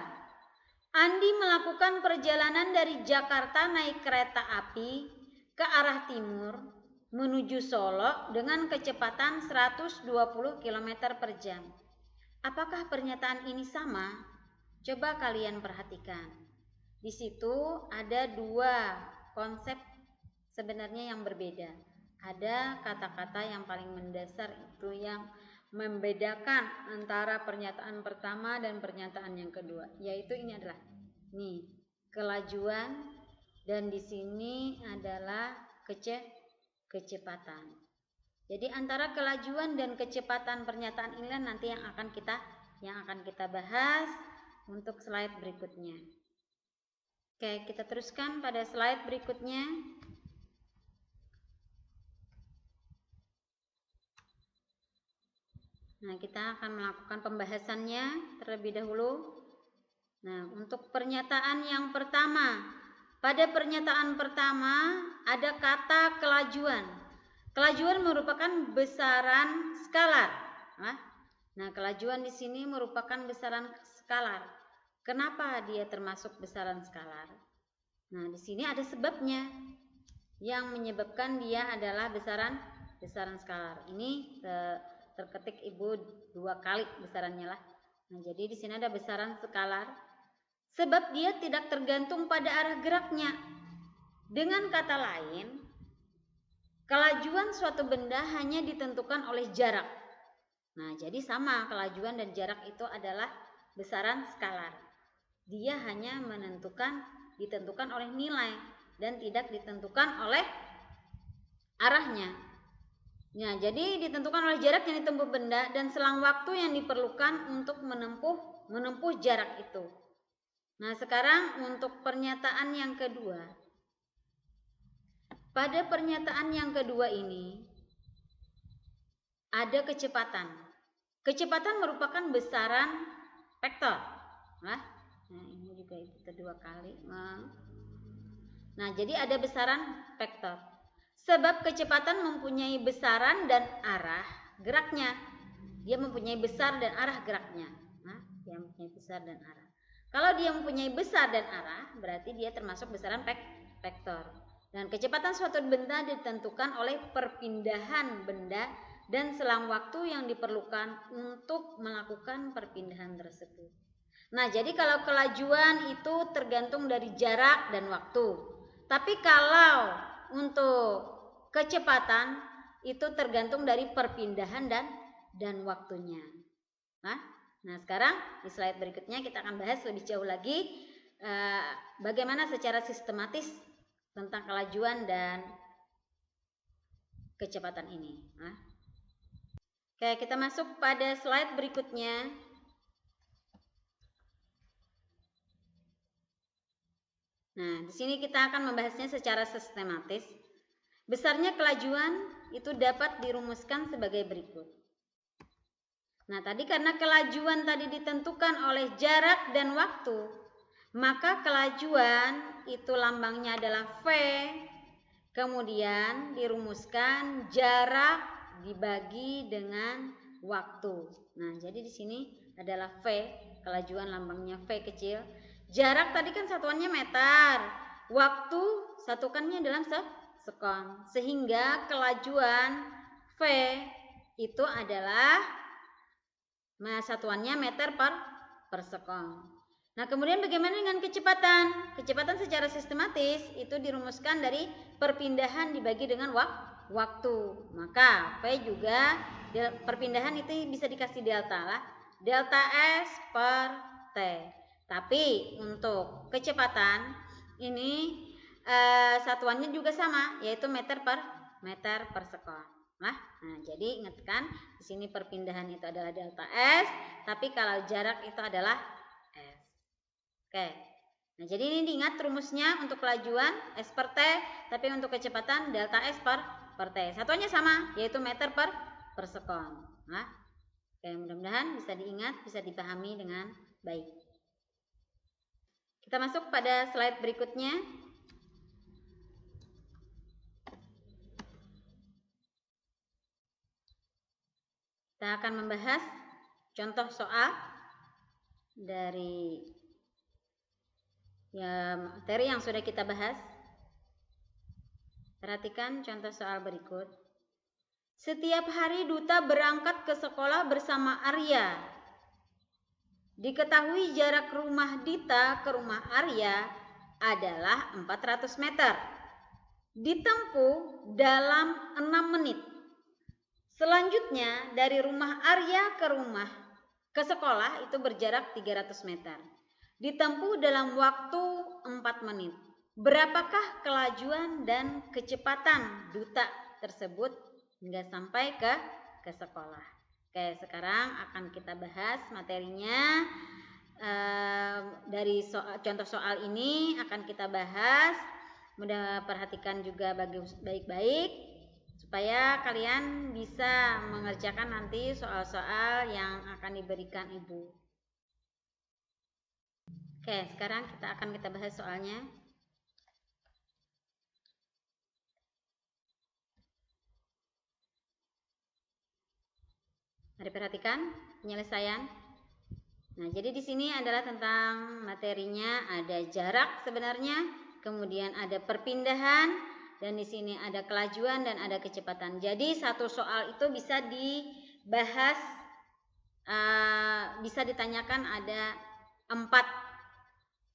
Andi melakukan perjalanan dari Jakarta naik kereta api ke arah timur menuju Solo dengan kecepatan 120 km per jam. Apakah pernyataan ini sama? Coba kalian perhatikan. Di situ ada dua konsep sebenarnya yang berbeda. Ada kata-kata yang paling mendasar itu yang membedakan antara pernyataan pertama dan pernyataan yang kedua, yaitu ini adalah kelajuan, dan di sini adalah kecepatan. Jadi antara kelajuan dan kecepatan pernyataan ini nanti yang akan kita bahas untuk slide berikutnya. Oke, kita teruskan pada slide berikutnya. Nah, kita akan melakukan pembahasannya terlebih dahulu. Nah, untuk pernyataan yang pertama, pada pernyataan pertama ada kata kelajuan. Kelajuan merupakan besaran skalar. Nah, kelajuan di sini merupakan besaran skalar. Kenapa dia termasuk besaran skalar? Nah, di sini ada sebabnya yang menyebabkan dia adalah besaran skalar. Ini terketik Ibu 2 kali besarannya lah. Nah, jadi di sini ada besaran skalar sebab dia tidak tergantung pada arah geraknya. Dengan kata lain, kelajuan suatu benda hanya ditentukan oleh jarak. Nah, jadi sama, kelajuan dan jarak itu adalah besaran skalar. Dia hanya ditentukan oleh nilai dan tidak ditentukan oleh arahnya. Nah, jadi ditentukan oleh jarak yang ditempuh benda dan selang waktu yang diperlukan untuk menempuh jarak itu. Nah, sekarang untuk pernyataan yang kedua. Pada pernyataan yang kedua ini ada kecepatan. Kecepatan merupakan besaran vektor. Nah, ini juga itu 2 kali. Nah, jadi ada besaran vektor. Sebab kecepatan mempunyai besaran dan arah geraknya. Dia mempunyai besar dan arah geraknya. Nah, dia mempunyai besar dan arah. Kalau dia mempunyai besar dan arah, berarti dia termasuk besaran vektor. Dan kecepatan suatu benda ditentukan oleh perpindahan benda dan selang waktu yang diperlukan untuk melakukan perpindahan tersebut. Nah, jadi kalau kelajuan itu tergantung dari jarak dan waktu. Tapi kalau untuk kecepatan itu tergantung dari perpindahan dan waktunya. Nah, sekarang di slide berikutnya kita akan bahas lebih jauh lagi bagaimana secara sistematis tentang kelajuan dan kecepatan ini. Oke, kita masuk pada slide berikutnya. Nah, di sini kita akan membahasnya secara sistematis. Besarnya kelajuan itu dapat dirumuskan sebagai berikut. Nah, tadi karena kelajuan tadi ditentukan oleh jarak dan waktu, maka kelajuan itu lambangnya adalah V. Kemudian dirumuskan jarak dibagi dengan waktu. Nah, jadi di sini adalah V, kelajuan lambangnya V kecil. Jarak tadi kan satuannya meter, waktu satukannya dalam sekon, sehingga kelajuan V itu adalah satuannya meter per sekon. Nah, kemudian bagaimana dengan kecepatan? Kecepatan secara sistematis itu dirumuskan dari perpindahan dibagi dengan waktu. Maka V juga perpindahan itu bisa dikasih delta lah, delta S per T. Tapi untuk kecepatan ini satuannya juga sama, yaitu meter per sekon. Nah, jadi ingatkan di sini perpindahan itu adalah delta S, tapi kalau jarak itu adalah S. Oke. Nah, jadi ini diingat rumusnya untuk kelajuan S per T, tapi untuk kecepatan delta S per T. Satuannya sama, yaitu meter per sekon. Nah, oke, mudah-mudahan bisa diingat, bisa dipahami dengan baik. Kita masuk pada slide berikutnya. Kita akan membahas contoh soal dari materi yang sudah kita bahas. Perhatikan contoh soal berikut. Setiap hari Duta berangkat ke sekolah bersama Arya. Diketahui jarak rumah Dita ke rumah Arya adalah 400 meter. Ditempuh dalam 6 menit. Selanjutnya dari rumah Arya ke sekolah itu berjarak 300 meter. Ditempuh dalam waktu 4 menit. Berapakah kelajuan dan kecepatan Duta tersebut hingga sampai ke sekolah? Oke, sekarang akan kita bahas materinya. Dari contoh soal ini akan kita bahas. Mudah perhatikan juga baik-baik supaya kalian bisa mengerjakan nanti soal-soal yang akan diberikan Ibu. Oke, sekarang kita bahas soalnya. Mari perhatikan penyelesaian. Nah, jadi di sini adalah tentang materinya, ada jarak sebenarnya, kemudian ada perpindahan, dan di sini ada kelajuan dan ada kecepatan. Jadi satu soal itu bisa dibahas, bisa ditanyakan ada 4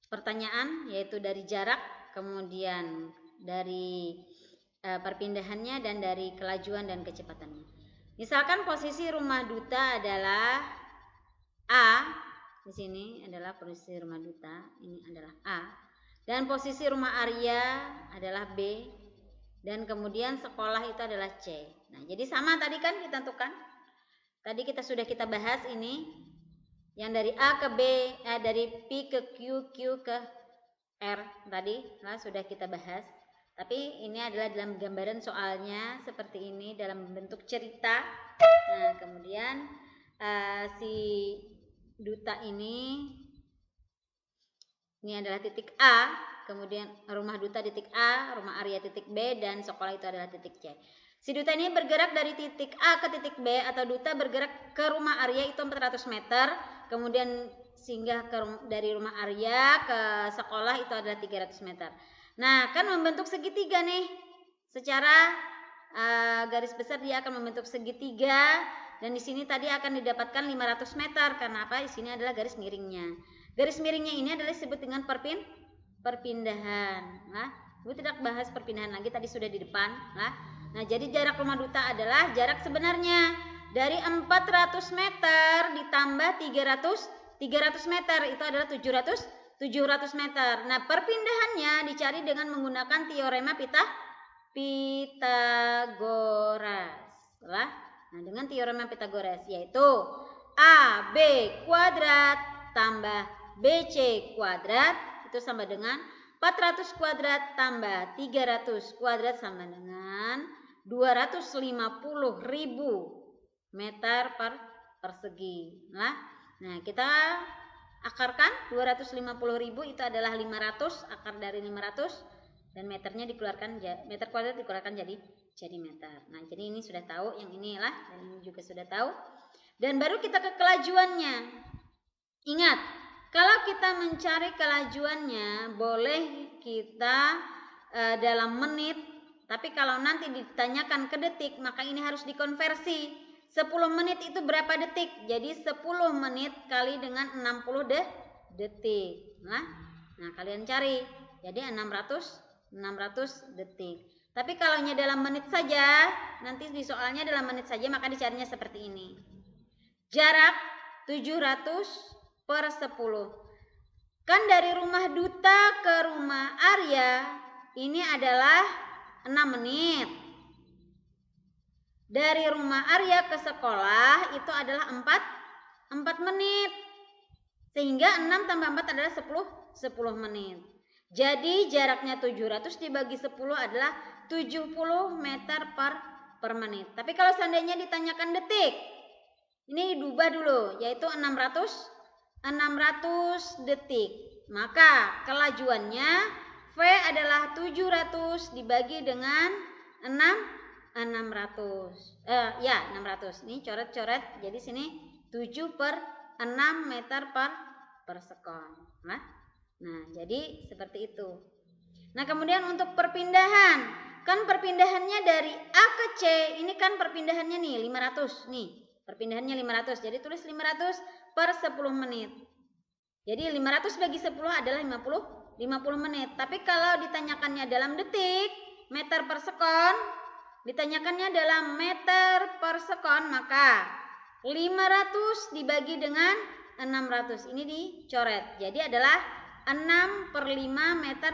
pertanyaan, yaitu dari jarak, kemudian dari perpindahannya, dan dari kelajuan dan kecepatannya. Misalkan posisi rumah Duta adalah A, di sini adalah posisi rumah Duta, ini adalah A, dan posisi rumah Arya adalah B, dan kemudian sekolah itu adalah C. Nah, jadi sama tadi kan ditentukan. Tadi sudah kita bahas ini, yang dari A ke B, dari P ke Q, Q ke R tadi, sudah kita bahas. Tapi ini adalah dalam gambaran soalnya seperti ini dalam bentuk cerita. Nah, kemudian si Duta ini adalah titik A, kemudian rumah Duta titik A, rumah Arya titik B, dan sekolah itu adalah titik C. Si Duta ini bergerak dari titik A ke titik B, atau Duta bergerak ke rumah Arya itu 400 meter, kemudian singgah dari rumah Arya ke sekolah itu adalah 300 meter. Nah, kan membentuk segitiga nih. Secara garis besar dia akan membentuk segitiga, dan di sini tadi akan didapatkan 500 meter. Karena apa? Di sini adalah garis miringnya. Garis miringnya ini adalah disebut dengan perpindahan. Nah, Ibu tidak bahas perpindahan lagi, tadi sudah di depan. Nah, jadi jarak rumah Duta adalah jarak sebenarnya dari 400 meter ditambah 300 meter itu adalah 700 meter. Nah, perpindahannya dicari dengan menggunakan teorema Pythagoras. Nah, dengan teorema Pythagoras yaitu AB kuadrat tambah BC kuadrat itu sama dengan 400 kuadrat tambah 300 kuadrat sama dengan 250.000 meter persegi. Nah, kita akarkan 250.000 itu adalah 500, akar dari 500, dan meternya dikeluarkan, meter kuadrat dikeluarkan jadi meter. Nah, jadi ini sudah tahu, yang inilah, dan ini juga sudah tahu. Dan baru kita ke kelajuannya. Ingat, kalau kita mencari kelajuannya boleh kita dalam menit, tapi kalau nanti ditanyakan ke detik maka ini harus dikonversi. 10 menit itu berapa detik? Jadi 10 menit kali dengan 60 detik. Nah, kalian cari. Jadi 600 detik. Tapi kalau dalam menit saja, nanti di soalnya dalam menit saja, maka dicarinya seperti ini. Jarak 700 per 10. Kan dari rumah Duta ke rumah Arya ini adalah 6 menit. Dari rumah Arya ke sekolah itu adalah 4 menit. Sehingga 6 tambah 4 adalah 10 menit. Jadi jaraknya 700 dibagi 10 adalah 70 meter per menit. Tapi kalau seandainya ditanyakan detik, ini diubah dulu, yaitu 600 detik. Maka kelajuannya V adalah 700 dibagi dengan 600. 600. Ini coret-coret. Jadi sini 7 per 6 meter per sekon. Nah, jadi seperti itu. Nah, kemudian untuk perpindahan, kan perpindahannya dari A ke C, ini kan perpindahannya nih 500 nih. Perpindahannya 500. Jadi tulis 500 per 10 menit. Jadi 500 bagi 10 adalah 50 menit. Tapi kalau ditanyakannya dalam detik, meter per sekon, ditanyakannya dalam meter per sekon, maka 500 dibagi dengan 600. Ini dicoret. Jadi adalah 6/5 meter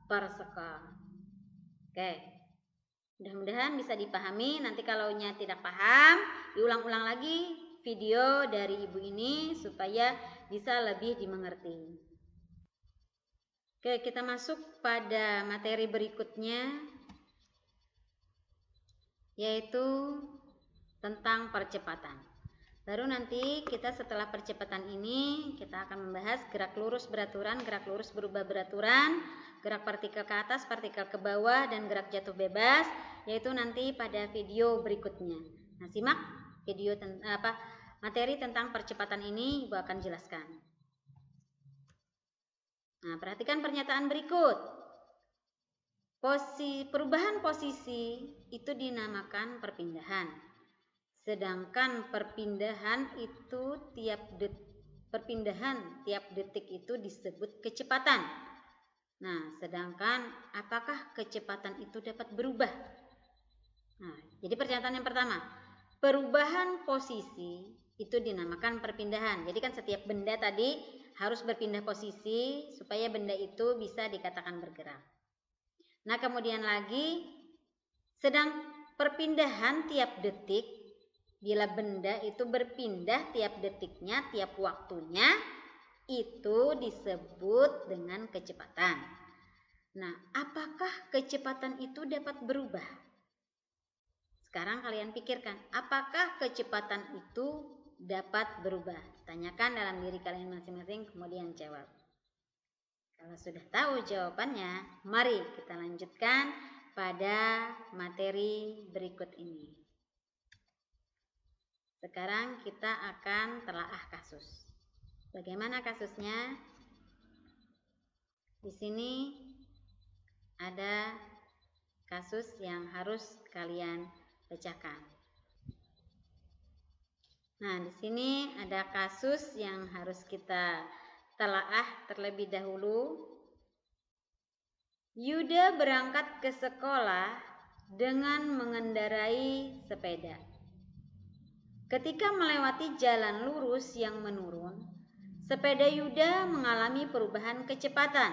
per sekon. Oke. Mudah-mudahan bisa dipahami. Nanti kalau tidak paham, diulang-ulang lagi video dari ibu ini supaya bisa lebih dimengerti. Oke, kita masuk pada materi berikutnya, yaitu tentang percepatan. Baru nanti kita setelah percepatan ini kita akan membahas gerak lurus beraturan, gerak lurus berubah beraturan, gerak partikel ke atas, partikel ke bawah, dan gerak jatuh bebas, yaitu nanti pada video berikutnya. Nah, simak video materi tentang percepatan ini Ibu akan jelaskan. Nah, perhatikan pernyataan berikut. Perubahan posisi itu dinamakan perpindahan. Sedangkan perpindahan tiap detik itu disebut kecepatan. Nah, sedangkan apakah kecepatan itu dapat berubah? Nah, jadi pernyataan yang pertama, perubahan posisi itu dinamakan perpindahan. Jadi kan setiap benda tadi harus berpindah posisi supaya benda itu bisa dikatakan bergerak. Nah, kemudian lagi, sedang perpindahan tiap detik, bila benda itu berpindah tiap detiknya, tiap waktunya, itu disebut dengan kecepatan. Nah, apakah kecepatan itu dapat berubah? Sekarang kalian pikirkan, apakah kecepatan itu dapat berubah? Tanyakan dalam diri kalian masing-masing, kemudian jawab. Kalau sudah tahu jawabannya, mari kita lanjutkan pada materi berikut ini. Sekarang kita akan telaah kasus. Bagaimana kasusnya? Di sini ada kasus yang harus kalian pecahkan. Nah, di sini ada kasus yang harus kita telaah terlebih dahulu. Yuda berangkat ke sekolah dengan mengendarai sepeda. Ketika melewati jalan lurus yang menurun, sepeda Yuda mengalami perubahan kecepatan.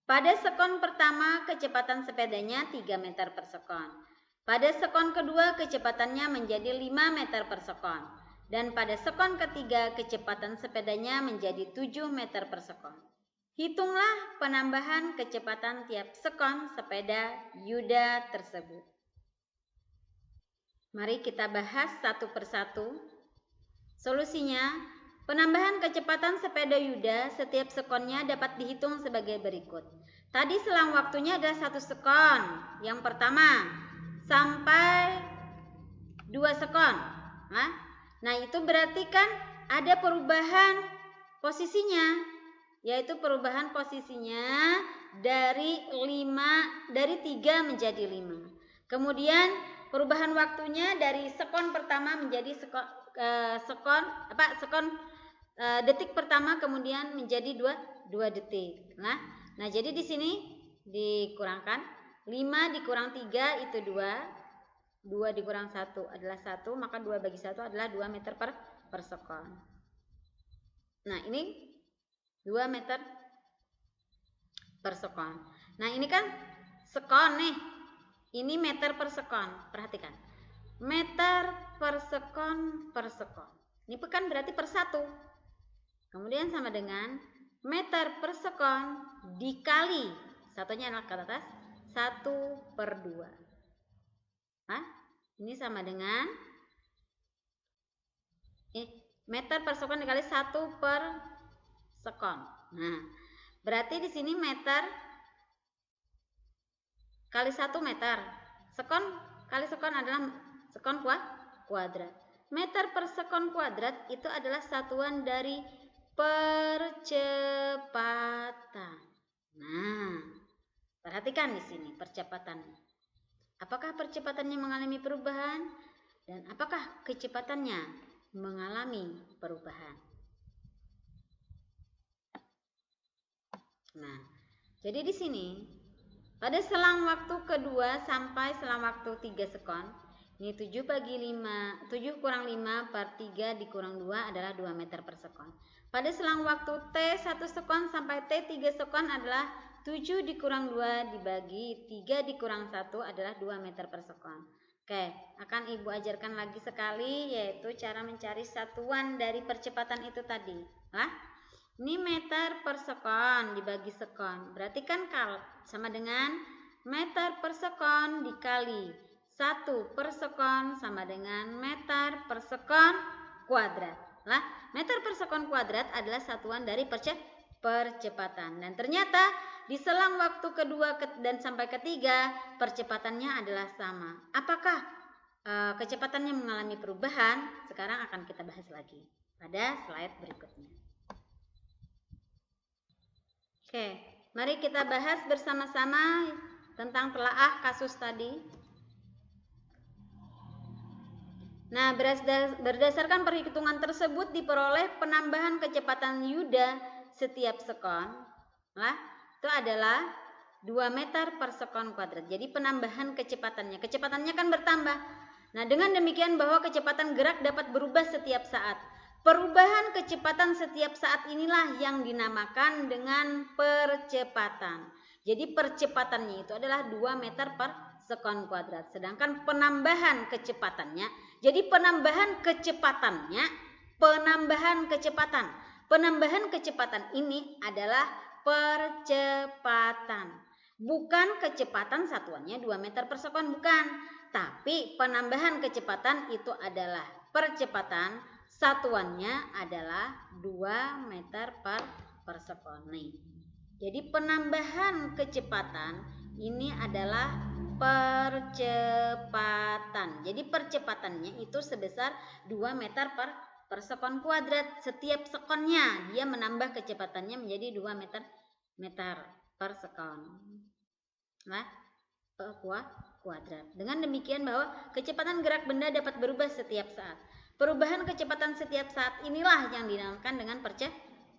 Pada sekon pertama, kecepatan sepedanya 3 meter per sekon. Pada sekon kedua, kecepatannya menjadi 5 meter per sekon. Dan pada sekon ketiga, kecepatan sepedanya menjadi 7 meter per sekon. Hitunglah penambahan kecepatan tiap sekon sepeda Yuda tersebut. Mari kita bahas satu persatu. Solusinya, penambahan kecepatan sepeda Yuda setiap sekonnya dapat dihitung sebagai berikut. Tadi selang waktunya adalah 1 sekon. Yang pertama sampai 2 sekon. Nah, itu berarti kan ada perubahan posisinya, yaitu perubahan posisinya dari 3 menjadi 5. Kemudian perubahan waktunya dari sekon pertama menjadi detik pertama kemudian menjadi 2 detik. Nah, jadi di sini dikurangkan 5 dikurang 3 itu 2 dikurang 1 adalah 1, maka 2 bagi 1 adalah 2 meter per sekon. Nah, ini 2 meter per sekon. Nah, ini kan sekon nih. Ini meter per sekon. Perhatikan. Meter per sekon per sekon. Ini kan berarti per 1. Kemudian sama dengan meter per sekon dikali, satunya adalah ke atas, 1/2. Ini sama dengan meter per sekon dikali 1 per sekon. Nah, berarti di sini meter kali 1 meter. Sekon kali sekon adalah sekon kuadrat. Meter per sekon kuadrat itu adalah satuan dari percepatan. Nah, perhatikan di sini percepatannya. Apakah percepatannya mengalami perubahan dan apakah kecepatannya mengalami perubahan? Nah, jadi di sini pada selang waktu kedua sampai selang waktu 3 sekon, ini 7 kurang 5 per 3 dikurang 2 adalah 2 meter per sekon. Pada selang waktu T 1 sekon sampai T 3 sekon adalah 7 dikurang 2 dibagi 3 dikurang 1 adalah 2 meter per sekon. Oke, akan Ibu ajarkan lagi sekali, yaitu cara mencari satuan dari percepatan itu tadi. Ini meter per sekon dibagi sekon. Berarti kan sama dengan meter per sekon dikali 1 per sekon sama dengan meter per sekon kuadrat. Meter per sekon kuadrat adalah satuan dari percepatan. Dan ternyata di selang waktu kedua dan sampai ketiga percepatannya adalah sama. Apakah kecepatannya mengalami perubahan? Sekarang akan kita bahas lagi pada slide berikutnya. Oke, mari kita bahas bersama-sama tentang telaah kasus tadi. Nah, berdasarkan perhitungan tersebut diperoleh penambahan kecepatan Yuda setiap sekon. Itu adalah 2 meter per sekon kuadrat. Jadi penambahan kecepatannya kan bertambah. Nah, dengan demikian bahwa kecepatan gerak dapat berubah setiap saat. Perubahan kecepatan setiap saat inilah yang dinamakan dengan percepatan. Jadi percepatannya itu adalah 2 meter per sekon kuadrat. Sedangkan penambahan kecepatannya, jadi penambahan kecepatan ini adalah percepatan. Bukan kecepatan satuannya 2 meter per sekon, bukan. Tapi penambahan kecepatan itu adalah percepatan, satuannya adalah 2 meter per sekon. Jadi penambahan kecepatan ini adalah percepatan. Jadi percepatannya itu sebesar 2 meter per sekon kuadrat. Setiap sekonnya dia menambah kecepatannya menjadi 2 meter per sekon. Kuadrat. Dengan demikian bahwa kecepatan gerak benda dapat berubah setiap saat. Perubahan kecepatan setiap saat inilah yang dinamakan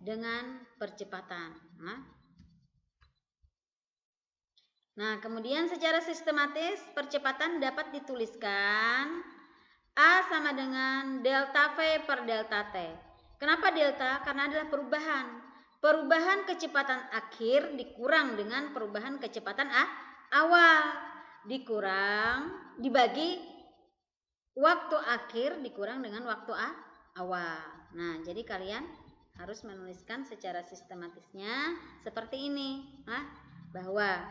dengan percepatan. Nah, kemudian secara sistematis percepatan dapat dituliskan A sama dengan delta V per delta T. Kenapa delta? Karena adalah perubahan. Perubahan kecepatan akhir dikurang dengan perubahan kecepatan awal. Dibagi waktu akhir dikurang dengan waktu awal. Nah, jadi kalian harus menuliskan secara sistematisnya seperti ini. Bahwa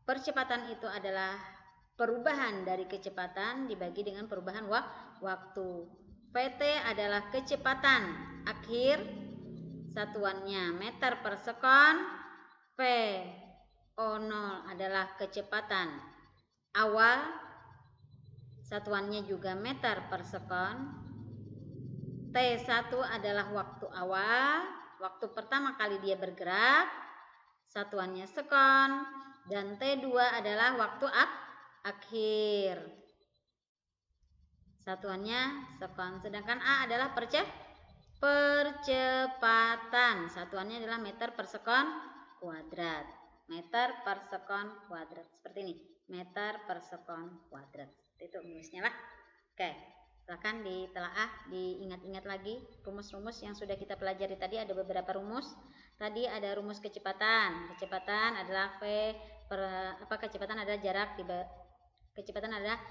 percepatan itu adalah perubahan dari kecepatan dibagi dengan perubahan waktu. PT adalah kecepatan akhir, satuannya meter per sekon. O0 adalah kecepatan awal, satuannya juga meter per sekon. T1 adalah waktu awal, waktu pertama kali dia bergerak, satuannya sekon. Dan T2 adalah waktu akhir, satuannya sekon. Sedangkan A adalah percepatan, satuannya adalah meter per sekon kuadrat. Meter per sekon kuadrat, seperti ini, meter per sekon kuadrat. Itu rumusnya lah. Oke, silakan ditelaah, diingat-ingat lagi rumus-rumus yang sudah kita pelajari tadi. Ada beberapa rumus. Tadi ada rumus kecepatan. Kecepatan adalah kecepatan adalah jarak kecepatan adalah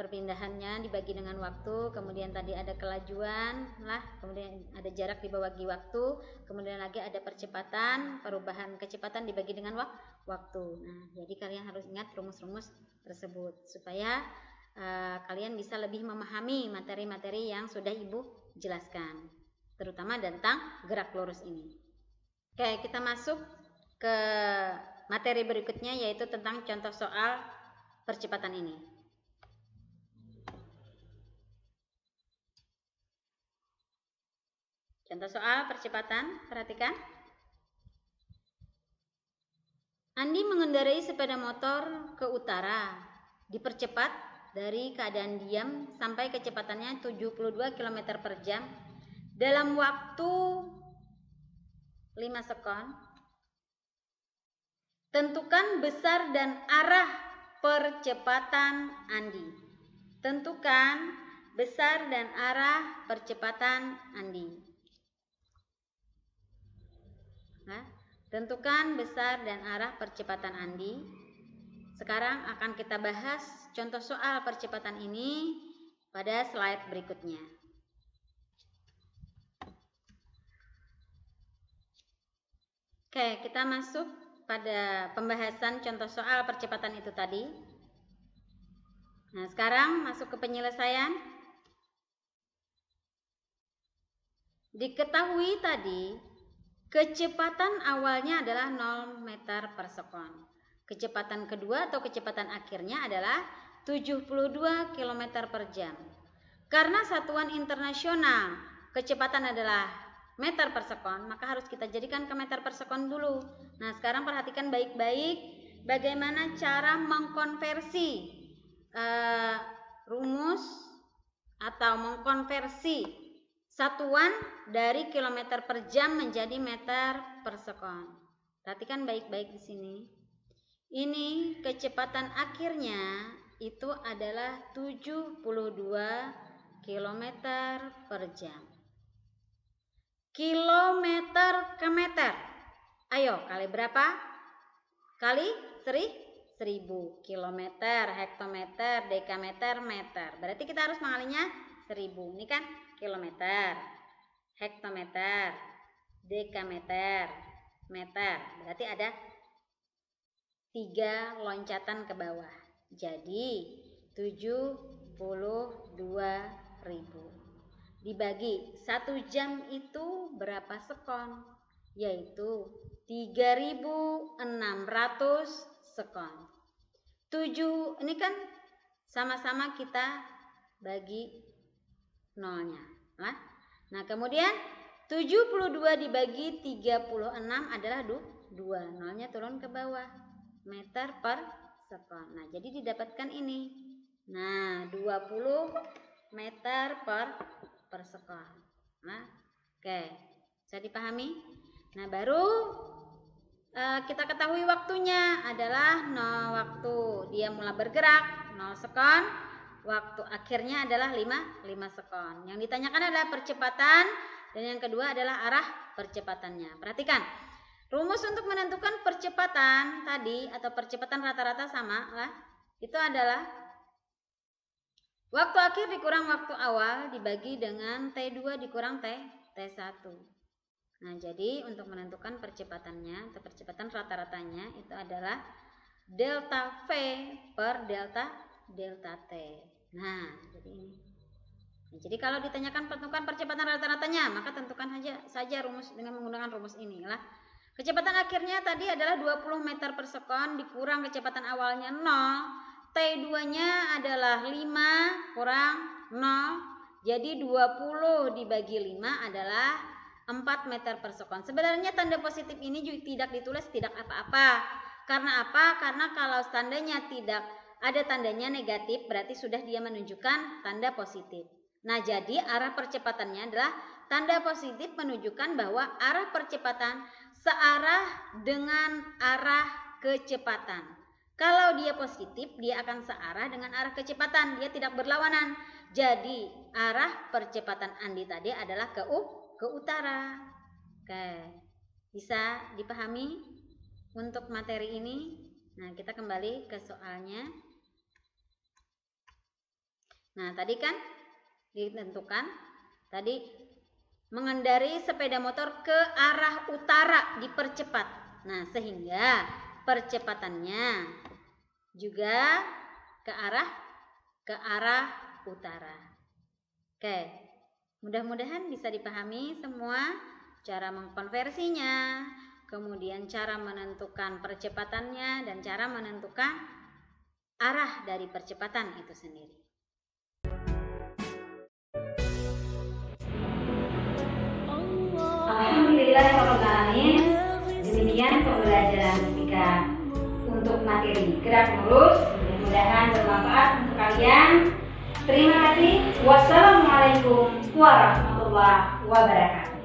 perpindahannya dibagi dengan waktu. Kemudian tadi ada kelajuan kemudian ada jarak dibagi waktu. Kemudian lagi ada percepatan, perubahan kecepatan dibagi dengan waktu. Nah, jadi kalian harus ingat rumus-rumus tersebut supaya kalian bisa lebih memahami materi-materi yang sudah Ibu jelaskan, terutama tentang gerak lurus ini. Oke, kita masuk ke materi berikutnya, yaitu tentang contoh soal percepatan ini. Contoh soal percepatan, perhatikan. Andi mengendarai sepeda motor ke utara, dipercepat dari keadaan diam sampai kecepatannya 72 km per jam dalam waktu 5 sekon. Tentukan besar dan arah percepatan Andi. Tentukan besar dan arah percepatan Andi. Nah, tentukan besar dan arah percepatan Andi. Sekarang akan kita bahas contoh soal percepatan ini pada slide berikutnya. Oke, kita masuk pada pembahasan contoh soal percepatan itu tadi. Nah, sekarang masuk ke penyelesaian. Diketahui tadi, kecepatan awalnya adalah 0 meter per sekon. Kecepatan kedua atau kecepatan akhirnya adalah 72 km per jam. Karena satuan internasional kecepatan adalah meter per sekon, maka harus kita jadikan ke meter per sekon dulu. Nah, sekarang perhatikan baik-baik bagaimana cara mengkonversi rumus atau mengkonversi satuan dari kilometer per jam menjadi meter per sekon. Perhatikan baik-baik di sini. Ini kecepatan akhirnya itu adalah 72 km per jam. Kilometer ke meter. Ayo, kali berapa? Kali 1000. Kilometer, hektometer, dekameter, meter. Berarti kita harus mengalinya 1000. Ini kan kilometer, hektometer, dekameter, meter. Berarti ada 3 loncatan ke bawah. Jadi 72.000 dibagi 1 jam itu berapa sekon? Yaitu 3.600 sekon. 7 ini kan sama-sama kita bagi nolnya. Nah, kemudian 72 dibagi 36 adalah 2. Nolnya turun ke bawah. Meter per sekon. Nah, jadi didapatkan ini. Nah, 20 meter per sekon. Nah, oke. Bisa dipahami? Nah, baru kita ketahui waktunya adalah 0 waktu dia mulai bergerak 0 sekon. Waktu akhirnya adalah 5 sekon. Yang ditanyakan adalah percepatan dan yang kedua adalah arah percepatannya. Perhatikan. Rumus untuk menentukan percepatan tadi atau percepatan rata-rata sama lah. Itu adalah waktu akhir dikurang waktu awal dibagi dengan T2 dikurang T1. Nah, jadi untuk menentukan percepatannya atau percepatan rata-ratanya itu adalah delta V per delta T. Nah, jadi ini. Nah, jadi kalau ditanyakan tentukan percepatan rata-ratanya, maka tentukan saja rumus dengan menggunakan rumus ini lah. Kecepatan akhirnya tadi adalah 20 meter per sekon dikurang kecepatan awalnya 0. T2-nya adalah 5 kurang 0. Jadi 20 dibagi 5 adalah 4 meter per sekon. Sebenarnya tanda positif ini juga tidak ditulis tidak apa-apa. Karena apa? Karena kalau tandanya tidak ada tandanya negatif berarti sudah dia menunjukkan tanda positif. Nah, jadi arah percepatannya adalah tanda positif menunjukkan bahwa arah percepatan searah dengan arah kecepatan. Kalau dia positif, dia akan searah dengan arah kecepatan, dia tidak berlawanan. Jadi arah percepatan Andi tadi adalah ke utara. Oke, bisa dipahami untuk materi ini? Nah, kita kembali ke soalnya. Nah, tadi kan ditentukan tadi mengendarai sepeda motor ke arah utara dipercepat. Nah, sehingga percepatannya juga ke arah utara. Oke. Mudah-mudahan bisa dipahami semua cara mengkonversinya, kemudian cara menentukan percepatannya dan cara menentukan arah dari percepatan itu sendiri. Oh Alhamdulillahirobbilalamin. Demikian pembelajaran fisika untuk materi gerak lurus. Mudah-mudahan bermanfaat untuk kalian. Terima kasih. Wassalamualaikum warahmatullahi wabarakatuh.